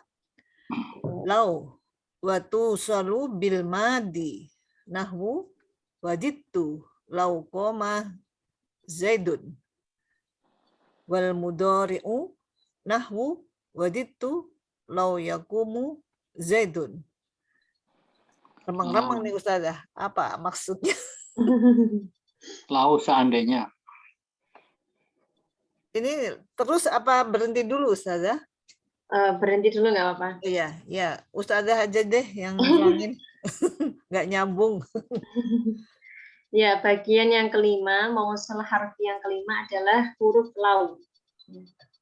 lau wa tusalu bil madi nahwu wajidtu lau qoma zaidun wal mudhari'u nahwu wajidtu lau yaqumu zaidun. Remang-remang nih Ustazah, apa maksudnya? Lau seandainya. Ini terus apa berhenti dulu Ustazah? Berhenti dulu nggak apa-apa. Iya, Ustazah aja deh yang ngomongin. Nggak nyambung. Ya, bagian yang kelima, mausul harfi yang kelima adalah huruf lau.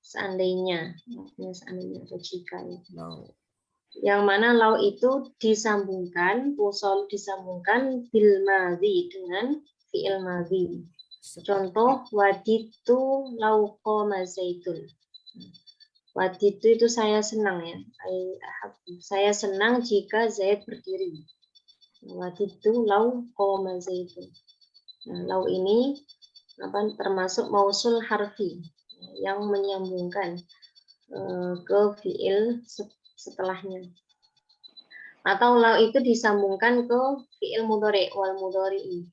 Seandainya atau jika. No. Yang mana lau itu disambungkan, usul disambungkan bil madhi, dengan fi'il madhi. Contoh, waditu lau qoma zaitun. Waditu itu saya senang ya. Saya senang jika Zaid berdiri. Waditu lau qoma zaitun. Nah, lau ini termasuk mausul harfi yang menyambungkan ke fi'il setelahnya. Atau lau itu disambungkan ke fi'il mudhari wal mudhari'i.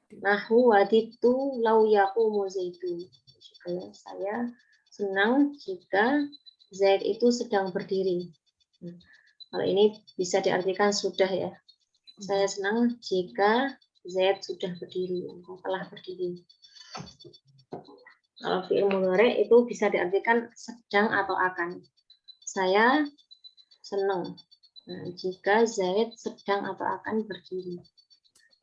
Nahwu waditu lau yaqumu zaitun. Saya senang jika Zaid itu sedang berdiri. Kalau ini bisa diartikan sudah ya. Saya senang jika Zaid sudah berdiri atau telah berdiri. Kalau fi'il mudhari itu bisa diartikan sedang atau akan. Saya senang jika Zaid sedang atau akan berdiri.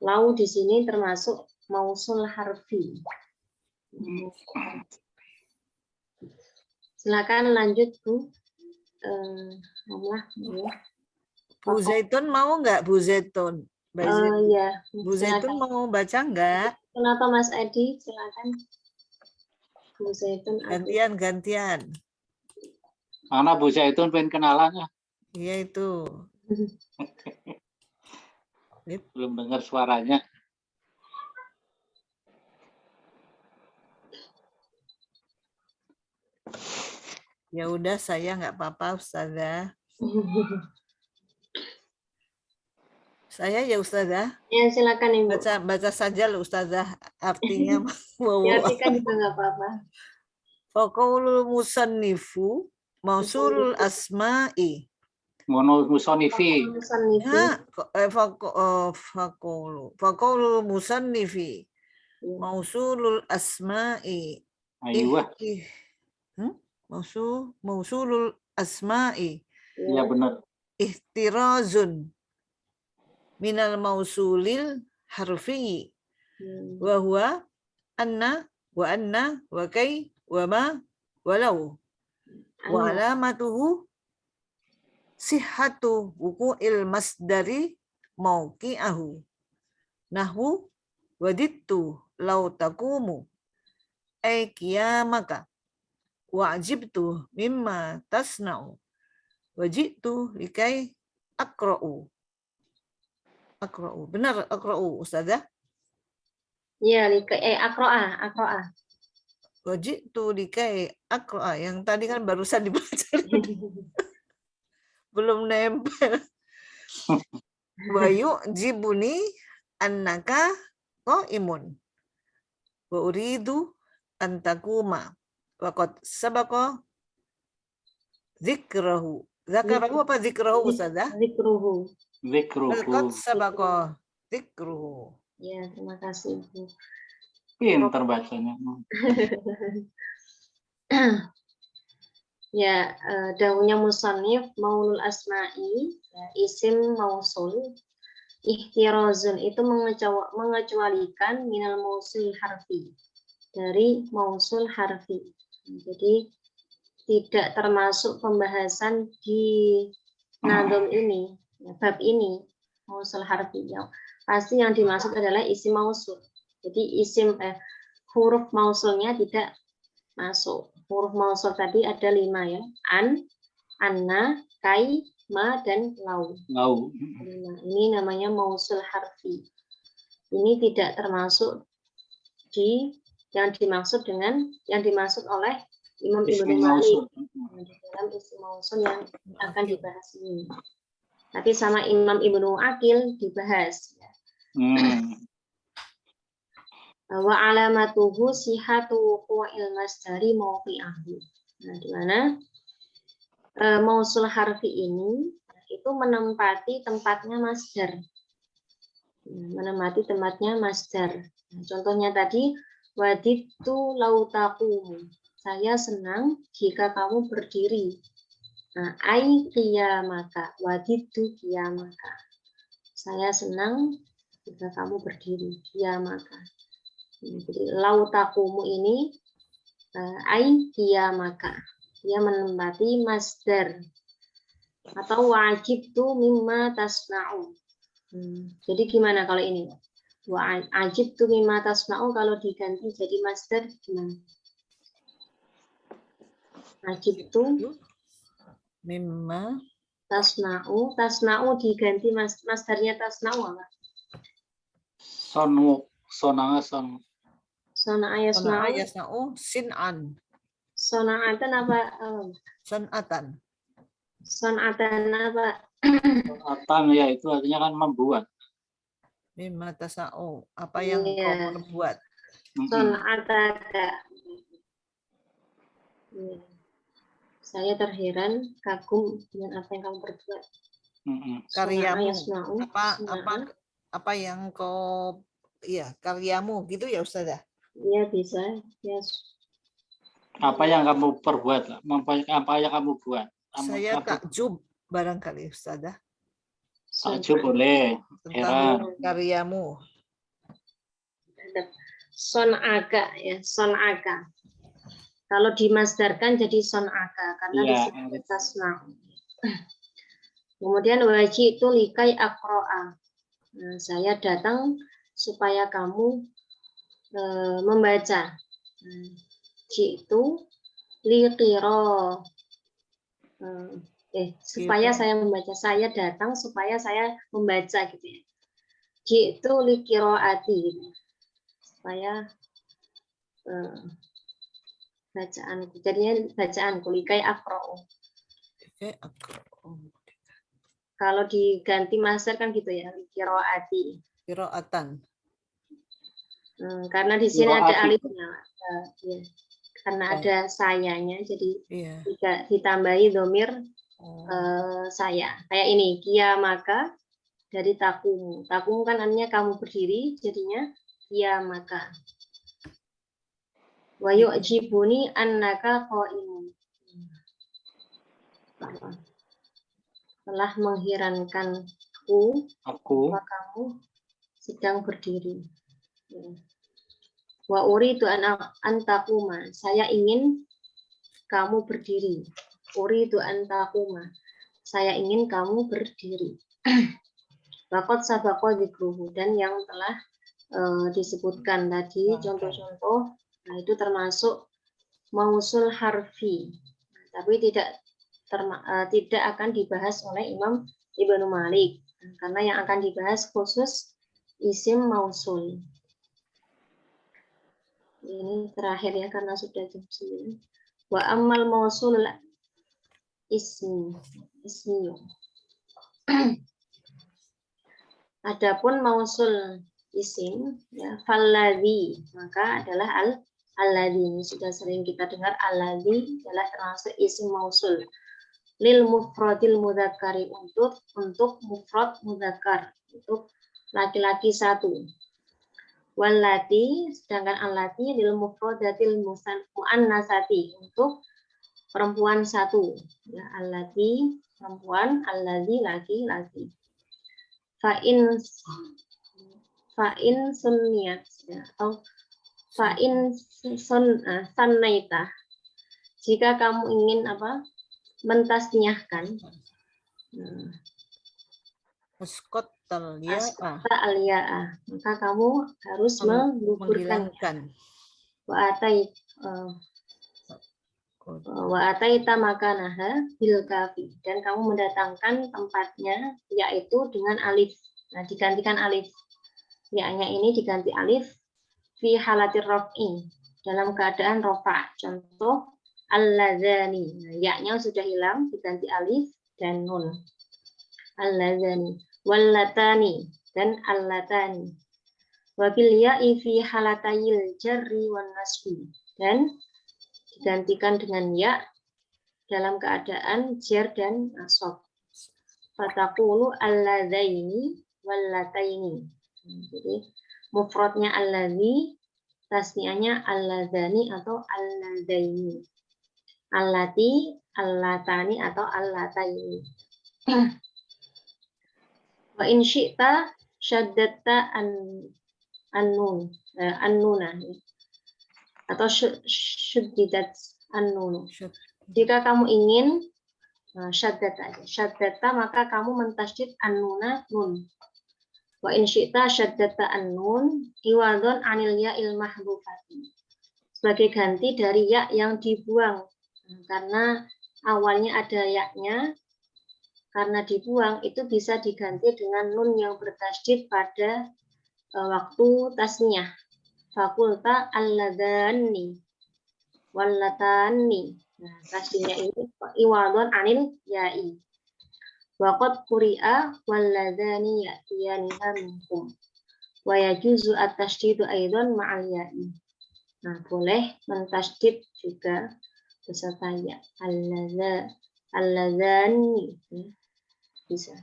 Lau di sini termasuk mausul harfi. Silakan lanjut Bu. Bu Zaitun mau nggak Bu Zaitun? Ya. Bu Zaitun mau baca nggak? Kenapa Mas Edi? Silakan. Bu Zaitun. Gantian. Mana Bu Zaitun pengen kenalannya? Iya itu. Belum dengar suaranya. Ya udah, saya nggak apa-apa Ustazah. Saya ya Ustazah. Ya silakan Ibu. Baca saja loh Ustazah, artinya. Ya artikan juga nggak apa-apa. Faqaulul musannifu mausulul asma'i musonifi. Musannifi. Ya, faqulu musannifi mausulul asma'i Aywa. mausulul asma'i Iya benar. ihtirazun minal mausulil harfi wa huwa anna wa kai wa ma walau wa alamatuhu sihhatu wuqu'il masdari mauqi'ahu nahwu wadittu law taqumu ay qiyamaka wa'jibtu mimma tasna'u wajitu likai aqra'u. Benar aqra'u Ustazah? Ya, aqra'a. Wajitu likai aqra'a, yang tadi kan barusan dibaca. Belum nempel. Wa yu'jibuni annaka qa'imun wa uridu an taquma wa qad sabaqa dzikrahu. Zakarahu apa dzikrahu Ustazah? Zikruhu. Qad sabaqa dzikrahu. Ya, terima kasih Ibu. Pintar bacanya. Ya, dahulunya musannif maulul asma'i, ya, isim mausul, ihtirazun itu mengecualikan minal mausul harfi, dari mausul harfi. Jadi tidak termasuk pembahasan di nadom ini, ya, bab ini mausul harfi. Yang pasti yang dimaksud adalah isim mausul. Jadi huruf mausulnya tidak masuk. Huruf mausul tadi ada 5 ya. An, anna, kai, ma, dan lau. Ini namanya mausul harfi. Ini tidak termasuk yang dimaksud oleh Imam Ibnu Malik dalam isim mausul yang akan dibahas ini. Tapi sama Imam Ibnu Aqil dibahas. Wa alamatuhu sihatu wuqu'il masdari mauqi'ahu. Nah, di mana mausul harfi ini itu menempati tempatnya masdar. Nah, contohnya tadi wadittu lau taqumu. Saya senang jika kamu berdiri. Nah, ai qiyamaka, wadittu qiyamaka. Saya senang jika kamu berdiri, qiyamaka. Jadi lau taqumu ini ai qiyamaka. Dia menempati masdar atau wajibtu mimma tasna'u. Jadi gimana kalau ini? Wajibtu mimma tasna'u kalau diganti jadi masdar gimana? Wajibtu mimma tasna'u diganti masdarnya tasna'u apa? Sona'a yasna'u sin'an. Sona'atan apa? Son'atan. Son'atan apa? Son'atan ya itu artinya kan membuat. Mimma tasna'u, apa yang kau perbuat. Son'ataka. Saya terheran, kagum dengan apa yang kamu perbuat. Karyamu, apa yang kau, ya karyamu gitu ya Ustazah? Iya bisa. Ya. Apa yang kamu perbuat? Apa yang kamu buat? Saya takjub barangkali Ustazah. Takjub boleh. Tentang karyamu. Son'aka ya, son'aka. Kalau dimasdarkan jadi son'aka karena disebut tasna'. Kemudian wajib itu likai aqro'a. Nah, saya datang supaya kamu membaca. Jitu liqiro. Supaya saya membaca. Saya datang supaya saya membaca gitu ya. Jitu liqiro'ati. Gitu. Supaya bacaanku. Jadinya bacaanku likai aqro'u. Kalau diganti masdar kan gitu ya, qiraati. Qiraatan. Karena di sini ada alifnya. Ya. Karena ada sayanya, jadi jika ditambahi dhamir saya. Kayak ini, kia maka dari takumu. Takumu kan artinya kamu berdiri, jadinya kia maka. Wa yu'jibuni annaka qa'imun. Telah mengherankanku bahwa kamu sedang berdiri. Wa uridu an taquma. Saya ingin kamu berdiri. Uridu an taquma. Saya ingin kamu berdiri. Waqad sabaqa dzikruhu, dan yang telah disebutkan tadi contoh-contoh, nah itu termasuk mausul harfi. Tapi tidak akan dibahas oleh Imam Ibnu Malik, karena yang akan dibahas khusus isim mausul. Ini terakhir ya, karena sudah jam 9. Wa ammal mausul ismi. Adapun mausul isim, ya, falladzi, maka adalah alladzi. Ini sudah sering kita dengar, alladzi adalah termasuk isim mausul. Lil mufradil mudzakkari, untuk mufrad mudzakkar, untuk laki-laki satu. Wallati, sedangkan allati lil mufradatil muannasati, untuk perempuan satu. Ya, allati perempuan, alladzi laki-laki. Fa'in sunniyat, ya, atau fa'in sannaita, jika kamu ingin mentasniahkan, Uskot al-ya'ah, maka kamu harus menggugurkan. Wa ataita makanaha bil kafi, dan kamu mendatangkan tempatnya yaitu dengan alif. Nah, digantikan alif. Ya-nya ini diganti alif fi halatir raf'i, dalam keadaan rafa. Contoh alladzani. Nah, ya-nya sudah hilang, diganti alif dan nun. Alladzani, wallatani, dan allatani. Wa bil ya'i fi halatayil jarri wan nasbi, dan digantikan dengan ya dalam keadaan jar dan nasab. Fataqulu alladzaini wallataini. Jadi mufradnya alladzi, tasniahnya alladzani atau alladzaini. Allati, allatani atau allataini. Wa in syi'ta syaddatta annuna, atau syuddidat annun. Jika kamu ingin syaddata, maka kamu mentasydid annuna nun. Wa in syi'ta syaddata annun iwadun anil ya'il mahdhufati, sebagai ganti dari ya yang dibuang, karena awalnya ada ya-nya, karena dibuang itu bisa diganti dengan nun yang bertasydid pada waktu tasniyah. Fakulta alladzani wallatani. Nah, tasdidnya ini iwadun anil ya'i. Waqad quri'a walladzani ya'tiyaniha minkum. Wa yajuzu at-tasdidu aidan ma'al ya'i. Nah, boleh mentasdid juga beserta ya. Alladzani. Bisa.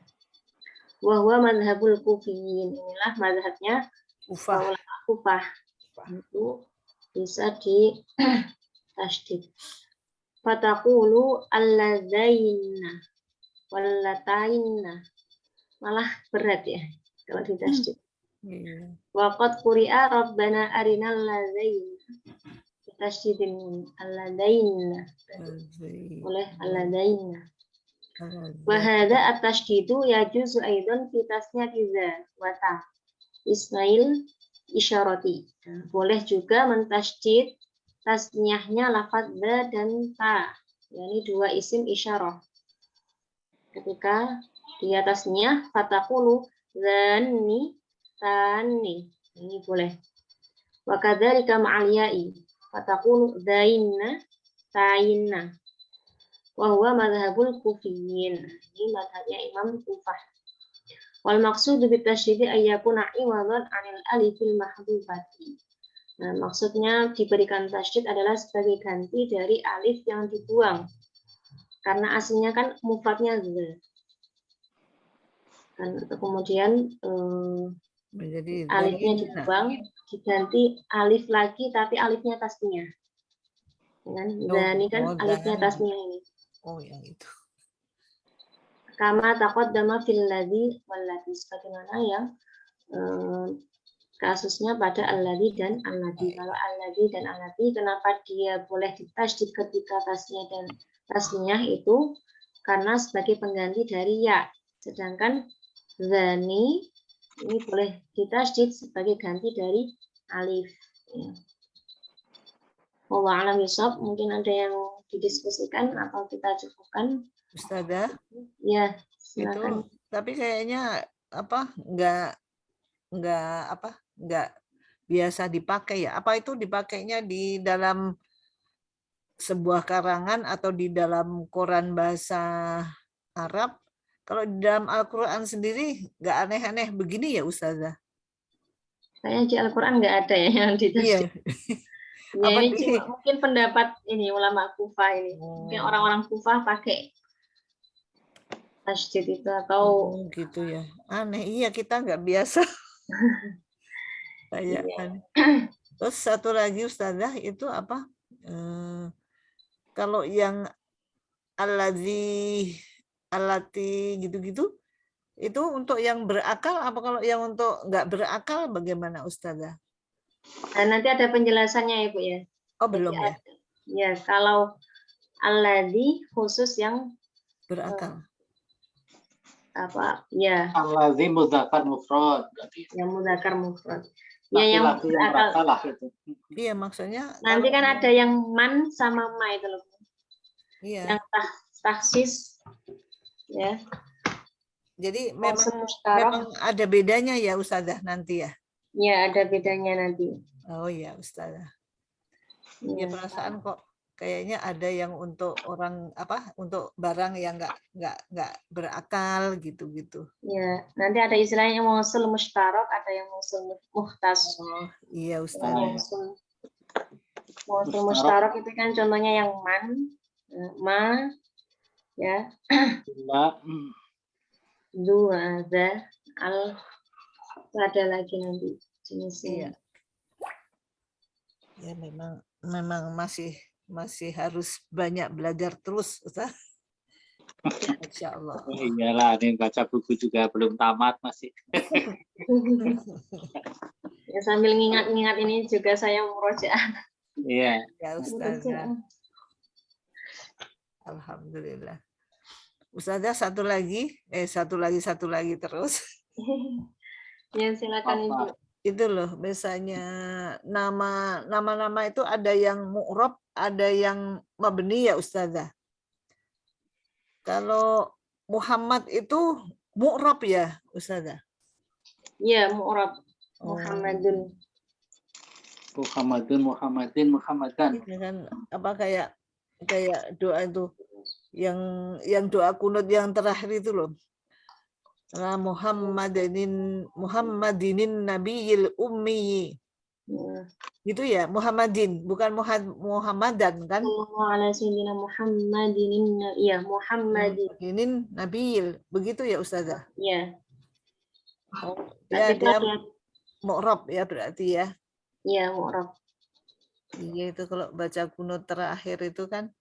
Wa huwa madhhabul kufiyin. Inilah mazhabnya Kufah. Itu bisa di tasdid. Fataqulu alladzaina wallataina, malah berat ya kalau di tasdid. Wa qad quri'a rabbana arinal ladzaina, tasdidin alladzaina, oleh alladzaina. Wa hadza at-tasdidu yajuzu aidan fi tasniyati za wa ta Ismail isyarati. Boleh juga mentasydid tasniyahnya lafaz dha dan ta, yakni dua isim isyarah. Ketika dia tasniyah, fataqulu dzanni tani, ini boleh. Wa kadzalika ma'al ya'i, fataqulu dzainna ta'inna. Wa huwa madhhabul kufiyyin. Ini madhabnya Imam Kufah. Wal maqsudu bitasydid ayyakuna iwadhan 'anil alifil mahdhufati. Nah, maksudnya diberikan tasydid adalah sebagai ganti dari alif yang dibuang. karena aslinya kan mufradnya dha. Dan kemudian Menjadi alifnya dhaina. dibuang, diganti alif lagi tapi alifnya tasniyah. Kan dzani kan alifnya Dhani. tasniyah ini. Oh, yang itu. Kama taqaddama fil ladzi wal ladzi, sebagaimana yang kasusnya pada alladzi dan alladzi. Kalau alladzi dan alladzi, kenapa dia boleh ditasydid ketika tasniyah dan tasniyah itu karena sebagai pengganti dari ya. Sedangkan dzani ini boleh ditasydid sebagai ganti dari alif. Ya. Wallahu a'lam bishawab. Mungkin ada yang didiskusikan atau kita cukupkan? Ustazah, Ya, itu silakan. tapi kayaknya apa nggak biasa dipakai ya. Apa itu dipakainya di dalam sebuah karangan atau di dalam koran bahasa Arab? Kalau di dalam Al-Quran sendiri nggak aneh-aneh begini ya Ustazah? Kayaknya di Al-Quran nggak ada ya yang ditasydid. Iya. Ya, Apa ini di- cuma mungkin pendapat ini ulama Kufah ini. Mungkin orang-orang Kufah pakai tasydid itu atau gitu ya. Aneh. Iya, kita nggak biasa. Kayak Iya. aneh. Terus satu lagi Ustazah itu apa? Kalau yang alati gitu-gitu, itu untuk yang berakal apa kalau yang untuk nggak berakal bagaimana Ustazah? Dan nanti ada penjelasannya ya Bu ya. Oh, Jadi belum ya, ya kalau alladzi khusus yang berakal. apa ya Alladzi mudzakkar mufrad. Berarti yang mudzakkar mufrad. Ya yang laki-laki yang berakal. berakal lah itu. Iya, maksudnya Nanti kalau kan ada yang man sama ma itu loh. iya. Yang tahsis ya. Jadi Mausul mustarak. memang ada bedanya ya Ustazah nanti ya. Ya, ada bedanya nanti. Oh iya Ustazah. Ya. Ya perasaan kok kayaknya ada yang untuk orang apa untuk barang yang nggak berakal gitu. Ya, nanti ada istilahnya mausul mustarak, ada yang mausul muhtas. Oh iya Kalau Ustazah. mausul mustarak itu kan contohnya yang man, ma, ya, zu, ada, al, ada lagi nanti jenisnya. Iya. Ya memang masih harus banyak belajar terus Ustaz. Insya Allah. Iyalah, ini baca buku juga belum tamat masih. Ya, sambil ngingat-ngingat ini juga saya murojaah. Iya. Ya Ustazah. Alhamdulillah. Ustazah satu lagi terus. Ya, silakan Ibu. Itu loh, biasanya nama-nama itu ada yang mu'rab, ada yang mabni ya Ustazah. Kalau Muhammad itu mu'rab ya Ustazah? Iya, mu'rab. Muhammadun. Muhammadan. Ini kan apa kayak doa itu yang doa kunut yang terakhir itu loh. Muhammadinin nabiyil ummi. Ya. Gitu ya, Muhammadin, bukan Muhammadan kan? Muhammadin, ya Muhammadin. Nabil, begitu ya Ustazah? Ya. Oh, ya dia Tapi mu'rab ya berarti ya. Iya, mu'rab. Iya itu kalau baca kunut terakhir itu kan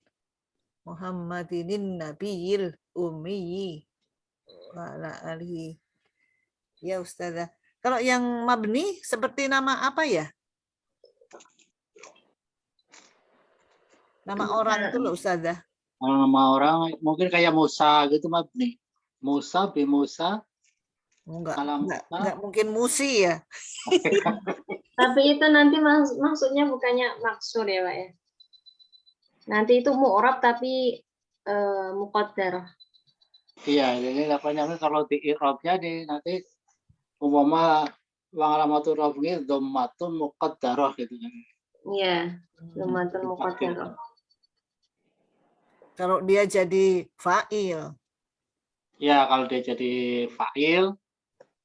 Muhammadinin nabiyil ummi wa ala alihi. Ya Ustazah. Kalau yang mabni seperti nama apa ya? Nama orang itu loh Ustazah. Nama orang mungkin kayak Musa gitu mabni. Musa bi Musa. Enggak mungkin musi ya. Tapi itu nanti maksudnya bukannya maksur ya, Pak ya. Nanti itu mu'rab tapi muqaddar. Iya, jadi apanya kalau di i'rabnya nanti umpama wa'alamatul rafi'i dhammatun muqaddarah gitu kan. Iya, dhammatun muqaddarah. Kalau dia jadi fa'il. Ya, kalau dia jadi fa'il.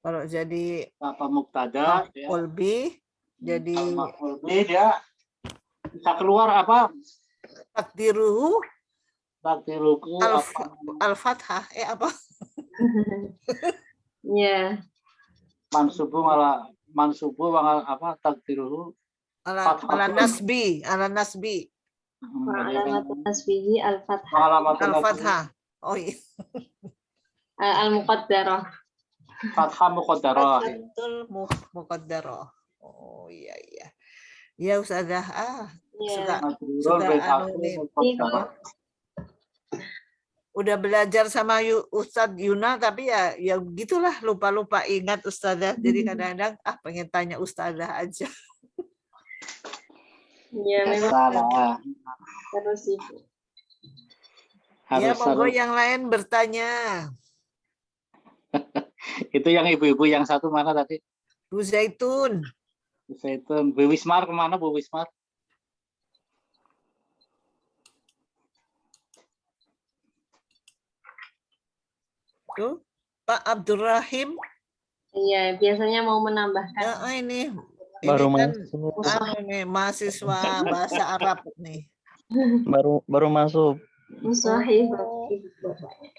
Kalau jadi apa mubtada ya. Kolbi jadi kolbi dia bisa keluar apa? Takdiruhu takdiruku apa? Al-Fathah. Apa? Ya, Mansubu malah apa takdiruhu Ala fathah. nasbi. wa alamatun nasbihi al-fathah. Alamatun nasbi Al-Fathah. Oh iya. Al-muqaddarah. fathah muqaddarah. Betul muqaddarah. Oh iya. Ya Ustazah, Ya. suka apa? Udah belajar sama Ustadz Yuna tapi ya begitulah lupa ingat Ustazah. Jadi kadang-kadang pengen tanya Ustazah aja. Ya, memang Salah. harus itu. Ya monggo Harus. yang lain bertanya. Itu yang ibu-ibu yang satu mana tadi? Bu Zaitun. Bu Wismar kemana Bu Wismar? Tuh, Pak Abdurrahim. Iya, biasanya mau menambahkan. Ini Baru kan masuk. nih mahasiswa bahasa Arab nih. Baru masuk. Musahih.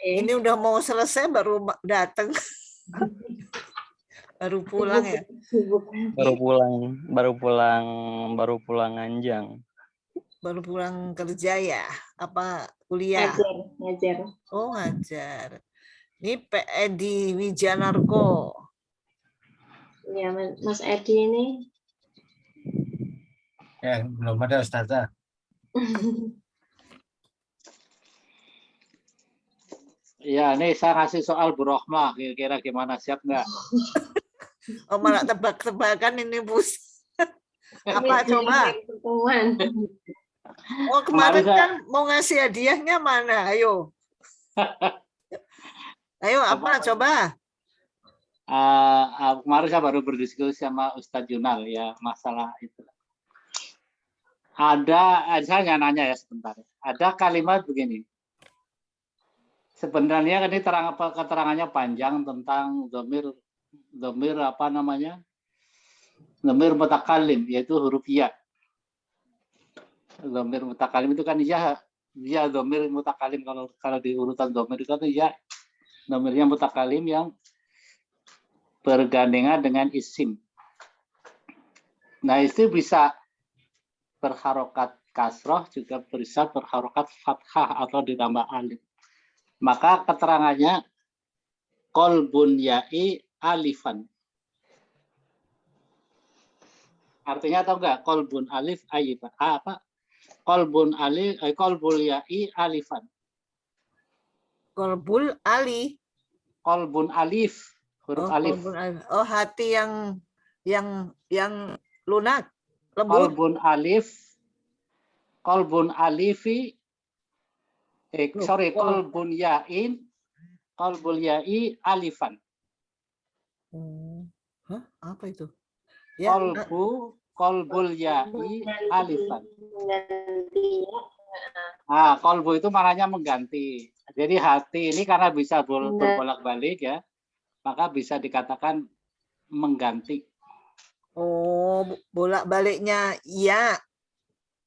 Ini udah mau selesai baru datang. Baru pulang ya. Baru pulang Anjang. Baru pulang kerja ya? Apa kuliah? Ngajar. Oh, ngajar. Ini Edi Wijanarko. Ya, Mas Edi ini. Ya, belum ada Ustazah. Ya, ini saya ngasih soal Bu Rohmah, kira-kira gimana, siap nggak? Oh, malah tebak-tebakan ini, Bus. Apa coba? Oh, kemarin kan mau ngasih hadiahnya mana? Ayo. Ayo, apa coba? Kemarin saya baru berdiskusi sama Ustadz Yunal ya masalah itu. Saya nanya ya sebentar. Ada kalimat begini. Sebenarnya ini keterangannya panjang tentang dhamir apa namanya? Dhamir mutakalim, yaitu huruf ya. Dhamir mutakalim itu kan ya dhamir mutakalim, kalau di urutan dhamir itu kan ya dhamirnya mutakalim yang bergandengan dengan isim. Nah, itu bisa berharokat kasroh, juga bisa berharokat fathah atau ditambah alif. Maka keterangannya kolbun ya'i alifan. Artinya tahu nggak? Kolbun alif ayifan. Apa? Kolbun alif, kolbul ya'i alifan. Kolbul ali. Kolbun alif. Huruf alif. Oh, hati yang lunak, lembut. Kolbun alifi. Kolbun ya'in. Kolbul ya'i alifan. Hah? Apa itu? Ya, Kolbul ya'i alifan. Kolbu itu maknanya mengganti. Jadi hati ini karena bisa berbolak-balik ya, maka bisa dikatakan mengganti. Oh, bolak-baliknya ya.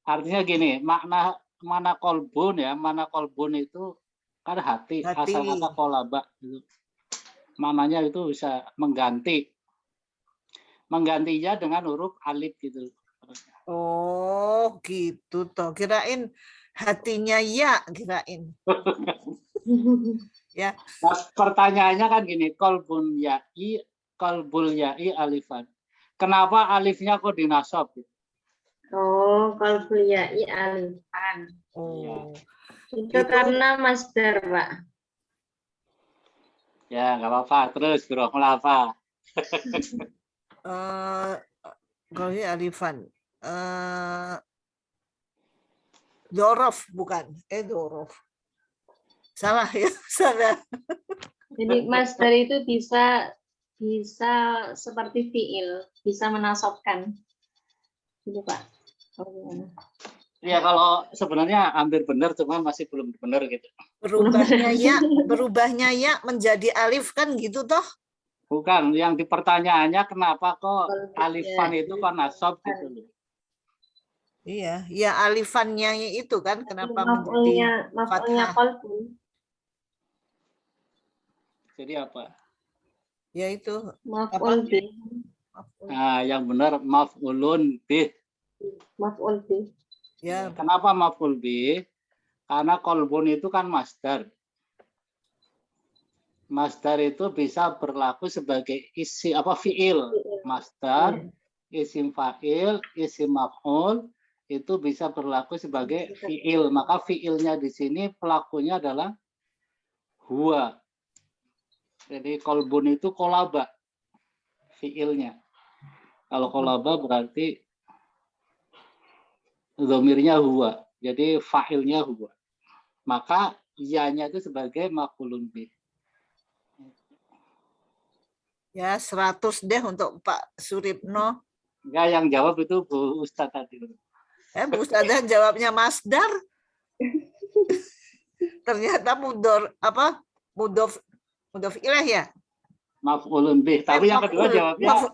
Artinya gini, mana kolbun ya, mana kolbun itu kan hati. Asal kata kolaba itu. Maknanya itu bisa mengganti. Menggantinya dengan huruf alif gitu. Oh, gitu toh. Kirain hatinya ya, kirain. Ya. Nah, pertanyaannya kan gini, kolbul ya'i alifan. Kenapa alifnya kok dinasab? Oh, kolbul ya'i alifan. Oh. Itu karena masdar, Pak. Ya, nggak apa-apa. Terus, bro, apa? Kalau ini alifan. Dorof bukan. Dorof. Salah ya, salah. Jadi masdar itu bisa seperti fiil, bisa menasabkan. Gitu, Pak. Ya, kalau sebenarnya hampir benar, cuma masih belum benar gitu. Berubahnya ya menjadi alif kan gitu toh? Bukan, yang di pertanyaannya kenapa kok alifan itu kok nasab gitu loh. Iya, ya alifannya itu kan kenapa Maf'ulnya menjadi fathah? qalbun. Jadi apa? Ya itu Maf'ul bih. maf'ul. Nah, yang benar maf'ulun bih. Maf'ul bih. Ya, Kenapa maf'ul bih? Karena kolbun itu kan masdar. Masdar itu bisa berlaku sebagai isi apa fiil. Masdar, isim fa'il, isim maf'ul itu bisa berlaku sebagai fiil. Maka fiilnya di sini pelakunya adalah huwa. Jadi kolbun itu kolaba fiilnya. Kalau kolaba berarti domirnya huwa. Jadi fa'ilnya huwa. Maka ianya itu sebagai maf'ulun bih. ya 100 deh untuk Pak Suripno. Enggak, yang jawab itu Bu Ustadz tadi. Bu Ustadzah jawabnya masdar. Ternyata mudof ilaih ya. Maf'ulun bih. Tapi yang kedua jawabnya yang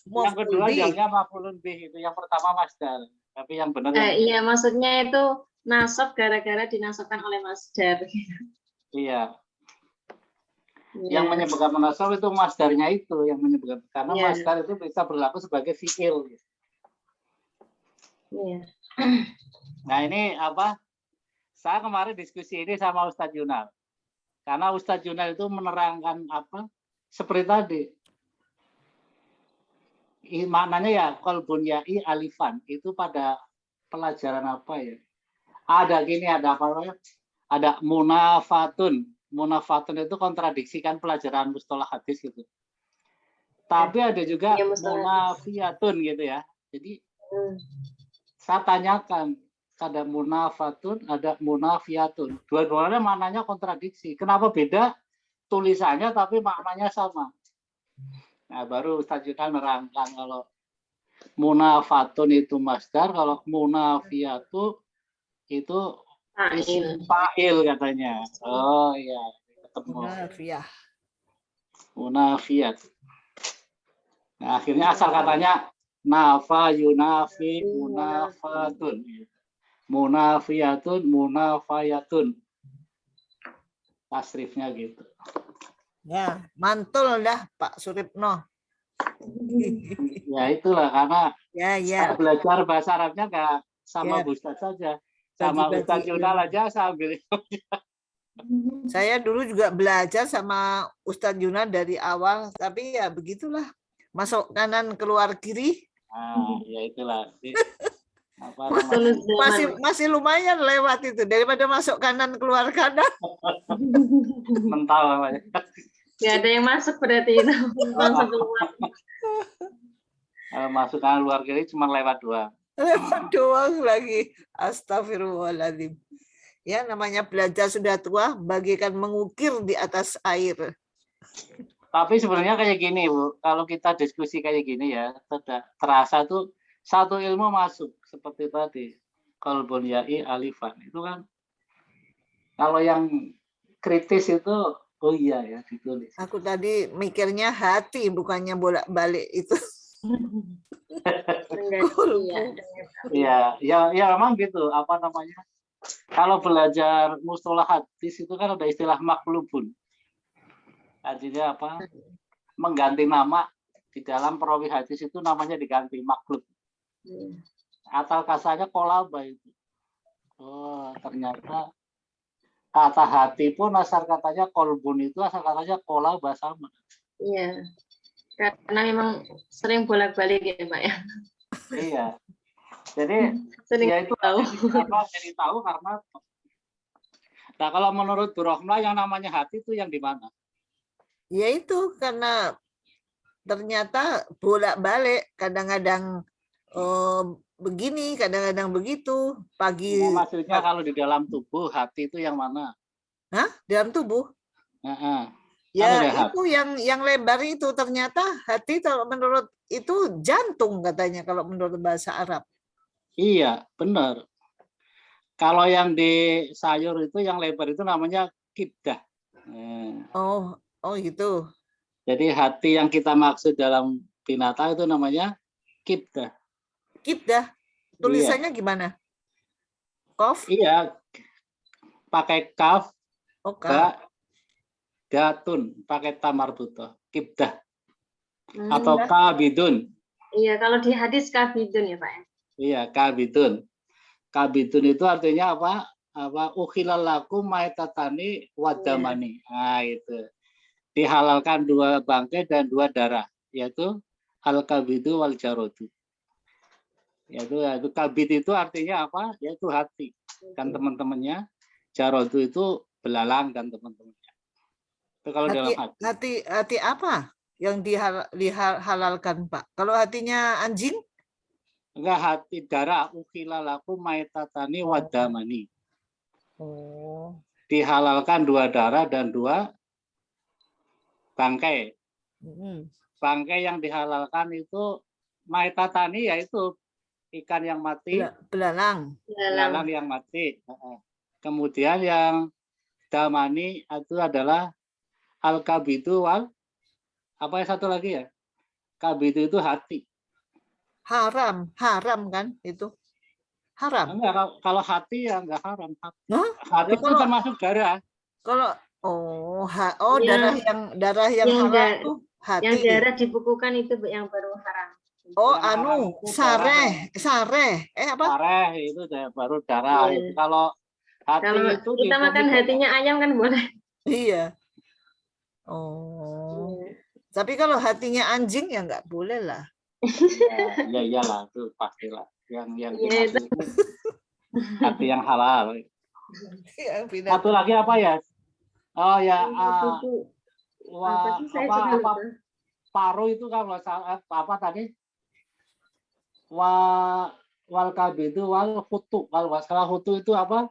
maf'ul kedua bih. jawabnya maf'ulun bih. Itu yang pertama masdar. Tapi yang benar Iya, maksudnya itu nasab gara-gara dinasabkan oleh masdar. iya. Iya. Yang menyebabkan nasab itu masdarnya itu yang menyebabkan, karena Iya. masdar itu bisa berlaku sebagai fiil. Iya. Nah, ini apa? Saya kemarin diskusi ini sama Ustadz Yunal. Karena Ustadz Yunal itu menerangkan apa? Seperti tadi. Maknanya ya kolbun ya'i alifan. Itu pada pelajaran apa ya? Ada gini, ada apa namanya? Ada munafatun. Munafatun itu kontradiksi kan pelajaran mustalah hadis gitu. Tapi ada juga Ya, mustalah munafiyatun gitu ya. Jadi saya tanyakan, ada munafatun, ada munafiyatun. Dua-duanya maknanya kontradiksi. Kenapa beda tulisannya tapi maknanya sama? Nah, baru Ustaz Yunal nerangkan kalau munafatun itu masdar, kalau munafiyatu itu fa'il katanya. Oh iya, ketemu. Munafiyah. Munafiyat. Nah, akhirnya asal katanya nafa yunafi munafatun. Munafiyatun munafayatun. Tasrifnya gitu. Ya, mantul dah Pak Suripno. Ya itulah karena Ya, saya belajar bahasa Arabnya nggak sama Bu Ustaz saja. Sama Bagi-bagi Ustaz Yunal aja sambil. Saya dulu juga belajar sama Ustadz Yuna dari awal, tapi ya begitulah. Masuk kanan keluar kiri. Nah, ya itulah. Apa Masih lumayan lewat itu daripada masuk kanan keluar kanan. mental namanya. Gak ada yang masuk berarti itu. Langsung keluar. Masuk kanan luar kiri cuma lewat doang. Lewat doang lagi. Astagfirullahaladzim. Ya, namanya belajar sudah tua, bagikan mengukir di atas air. Tapi sebenarnya kayak gini, Bu. Kalau kita diskusi kayak gini ya, terasa tuh satu ilmu masuk seperti tadi. Qalbun ya'i alifan. Itu kan kalau yang kritis itu oh iya ya ditulis. Aku tadi mikirnya hati bukannya bolak-balik itu. Iya, ya memang gitu. Apa namanya? Kalau belajar mustalah hadis itu kan ada istilah maklubun. Artinya apa? Mengganti nama di dalam perawi hadis itu namanya diganti maklub. Atau kasarnya kolaba itu. Oh, ternyata kata hati pun asal katanya kolbun itu asal katanya kolaba sama. Iya. Karena memang sering bolak-balik ya, Pak ya. Iya. Jadi ya itu jadi tahu karena. Nah, kalau menurut Bu Rohmah yang namanya hati itu yang di mana? Ya itu karena ternyata bolak-balik, kadang-kadang begini, kadang-kadang begitu. Pagi. Nah, maksudnya kalau di dalam tubuh hati itu yang mana? Hah? Dalam tubuh? Ya itu yang lebar itu ternyata hati kalau menurut itu jantung katanya kalau menurut bahasa Arab. Iya, benar. Kalau yang di sayur itu yang lebar itu namanya kibdah. Oh gitu. Jadi hati yang kita maksud dalam binatang itu namanya kibdah. Kibdah. tulisannya gimana? Kof? Iya, pakai kaf, Oh, ba, datun, pakai tamar buto, kibdah atau Kibdah. kabidun. Iya, kalau di hadis kabidun ya Pak. Iya, kabidun. Kabidun itu artinya apa? Ukhilalakum maitatani wadamani. Nah, itu. Dihalalkan 2 bangkai dan 2 darah, yaitu al-kabidu wal jarodu. Yaitu kabid itu artinya apa? Yaitu hati. Kan teman-temannya. Jarodu itu belalang dan teman-temannya. Itu kalau dalam hati. Hati apa yang dihalalkan, Pak? Kalau hatinya anjing? Enggak, hati darah. Ukhilalakum maitatani wadamani. Oh. Dihalalkan 2 darah dan 2 bangkai. Bangkai yang dihalalkan itu maitatani, yaitu ikan yang mati, belalang yang mati. Kemudian yang damani itu adalah al-kabidu wal apa yang satu lagi ya? Kabidu itu hati. Haram kan itu? Haram. Enggak, kalau hati ya enggak haram. Ya, Hati itu termasuk darah. Kalau darah yang halal itu hati. Yang darah dibukukan itu yang baru haram. Oh, sareh. Apa? Sareh itu baru darah. Itu kalau hati kalau itu kita makan hatinya ayam kan boleh. Iya. Oh. Tapi kalau hatinya anjing ya nggak boleh lah. Ya iyalah, itu pastilah. Yang itu hati yang halal. Satu lagi apa ya? Oh ya, paru itu kan apa tadi? Wal kabidu wal hutu. Kalau masalah hutu itu apa?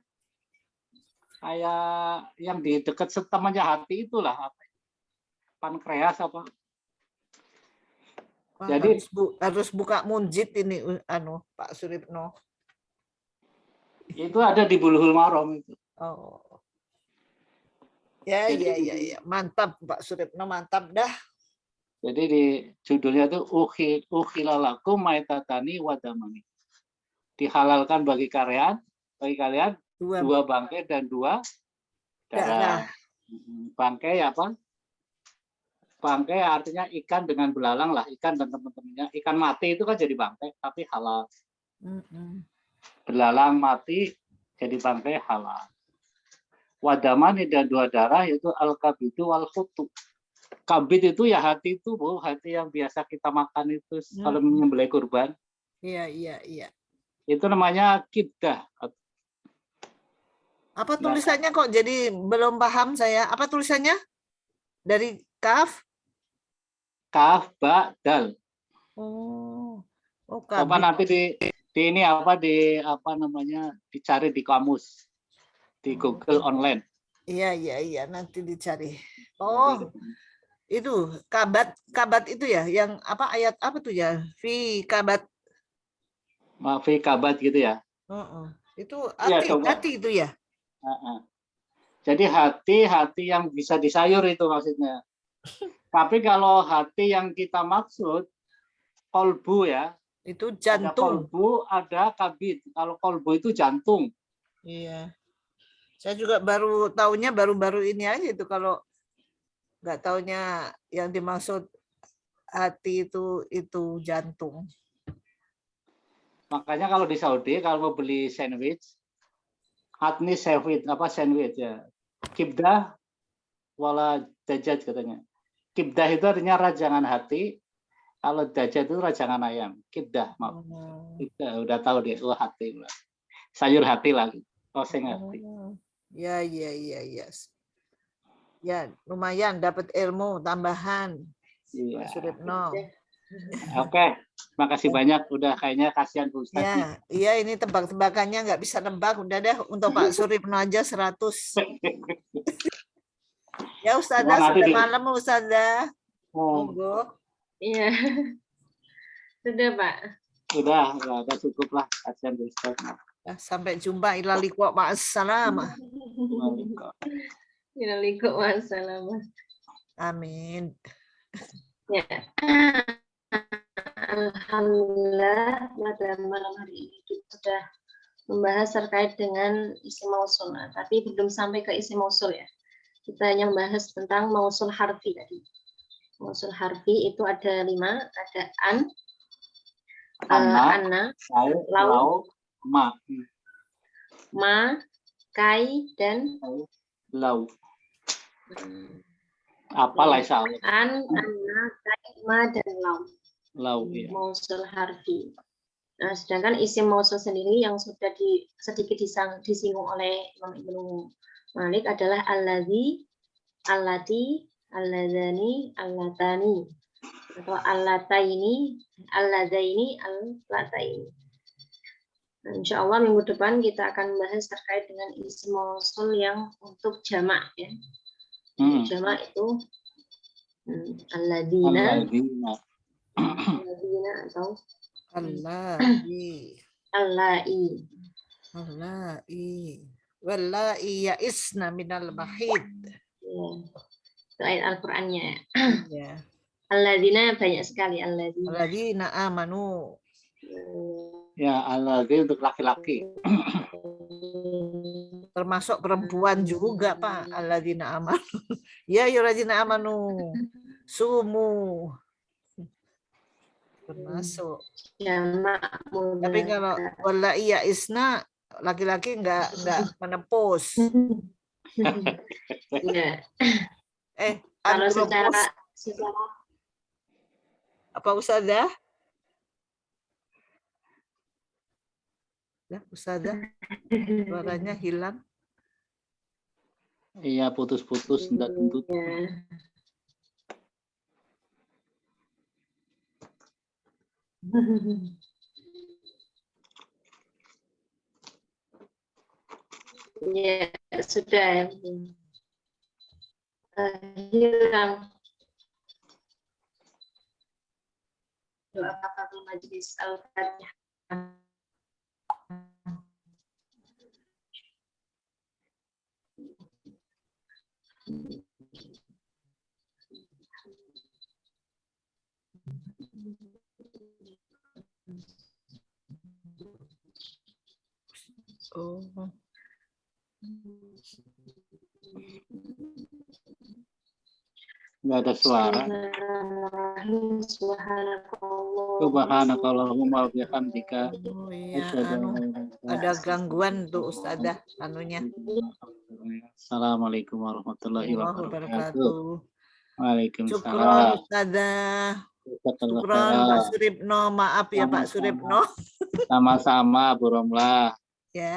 Kayak yang di dekat temannya hati itulah apa? Pankreas apa? Wah, jadi harus buka munjid ini Pak Suripno. Itu ada di Bulughul Maram itu. Oh. Ya, mantap Pak Suripno, mantap dah. Jadi di judulnya itu ukhilalakum maitatani wadamani. Dihalalkan bagi kalian 2 bangkai dan 2 darah. Bangkai apa? Bangkai artinya ikan dengan belalang lah, ikan dan teman-temannya. Ikan mati itu kan jadi bangkai, tapi halal. Belalang mati jadi bangkai halal. Wadamani dan 2 darah yaitu al-kabidu wal hutu. Kabid itu ya hati itu, Bu, hati yang biasa kita makan itu kalau menyembelih kurban. Iya. Itu namanya kibdah. Apa tulisannya kok jadi belum paham saya? Apa tulisannya? Dari kaf? Kaf, ba, dal. Kabid. Nanti di ini apa namanya dicari di kamus di Google online. Iya, nanti dicari. Itu kabat itu ya, yang apa ayat apa tuh ya? Fi kabat. Fi kabat gitu ya. Itu hati itu ya. Jadi hati yang bisa disayur itu maksudnya. Tapi kalau hati yang kita maksud kolbu ya. Itu jantung. Ada kolbu, ada kabid. Kalau kolbu itu jantung. Iya. Saya juga baru taunya baru-baru ini aja itu, kalau nggak taunya yang dimaksud hati itu jantung. Makanya kalau di Saudi kalau mau beli sandwich, hatni sandwich ya. Kibdah wala dajjaj katanya. Kibdah itu artinya rajangan hati. Kalau dajjaj itu rajangan ayam. Kibdah, maaf. Kibdah, udah tahu deh, hati. Sayur hati lagi. Oseng hati. Ya. Ya, lumayan dapat ilmu tambahan. Iya. Pak Suripno. Oke, makasih banyak. Udah kayaknya kasihan Bu Ustaz. Iya, ini tebak-tebakannya nggak bisa nebak. Udah deh, untuk Pak Suripno aja 100. Ya Ustazah, sudah malam Ustazah. Monggo. Iya. Sudah Pak. Sudah cukup lah. Kasihan Bu Ustaz. Sampai jumpa. Ilaliko ma'assalam. Ilaliko ma'assalam. Amin. Ya. Alhamdulillah pada malam hari ini sudah membahas terkait dengan isim mausul, tapi belum sampai ke isim mausul ya. Kita hanya membahas tentang mausul harfi tadi. Mausul harfi itu ada 5, ada anna, lau, ma, kai, dan lau. Apa laisa? Anna, kai, ma, dan lau. Lau, ya. Mausul harfi. Nah, sedangkan isim mausul sendiri yang sudah sedikit disinggung oleh Imam Ibnu Malik adalah alladzi, allati, alladzani, allatani, atau allataini, alladzaini, allataini. Nah, insya Allah minggu depan kita akan membahas terkait dengan isim mausul yang untuk jamak ya. Jamak itu alladzina, alladzina atau Allai. allai. Allai. Wallai ya'isna minal mahid. Ya. Itu ayat Al-Qur'annya. Ya. Alladzina banyak sekali alladzina. Alladzina amanu. Ya, alladzi untuk laki-laki. Termasuk perempuan juga, Pak. Alladzina amanu. Ya ayyuhalladzina amanu. Sumu. Termasuk. Jamak Tapi kalau wallai ya'isna laki-laki enggak menepus. ya. Kalau secara apa Ustazah? Ya, Ustazah. Suaranya hilang. Iya, putus-putus enggak tentu. Ya, sudah hilang. Doa kafaratul majlis Al-Fatihah. Oh. Enggak ada suara. Subhanakallahumma wa bihamdika. Oh iya, ada gangguan tuh Ustazah anunya. Assalamualaikum warahmatullahi wabarakatuh. Syukron Waalaikumsalam. Ustazah. Syukron Pak Suripno, maaf ya Pak Suripno. Sama-sama Bu Romlah. Ya.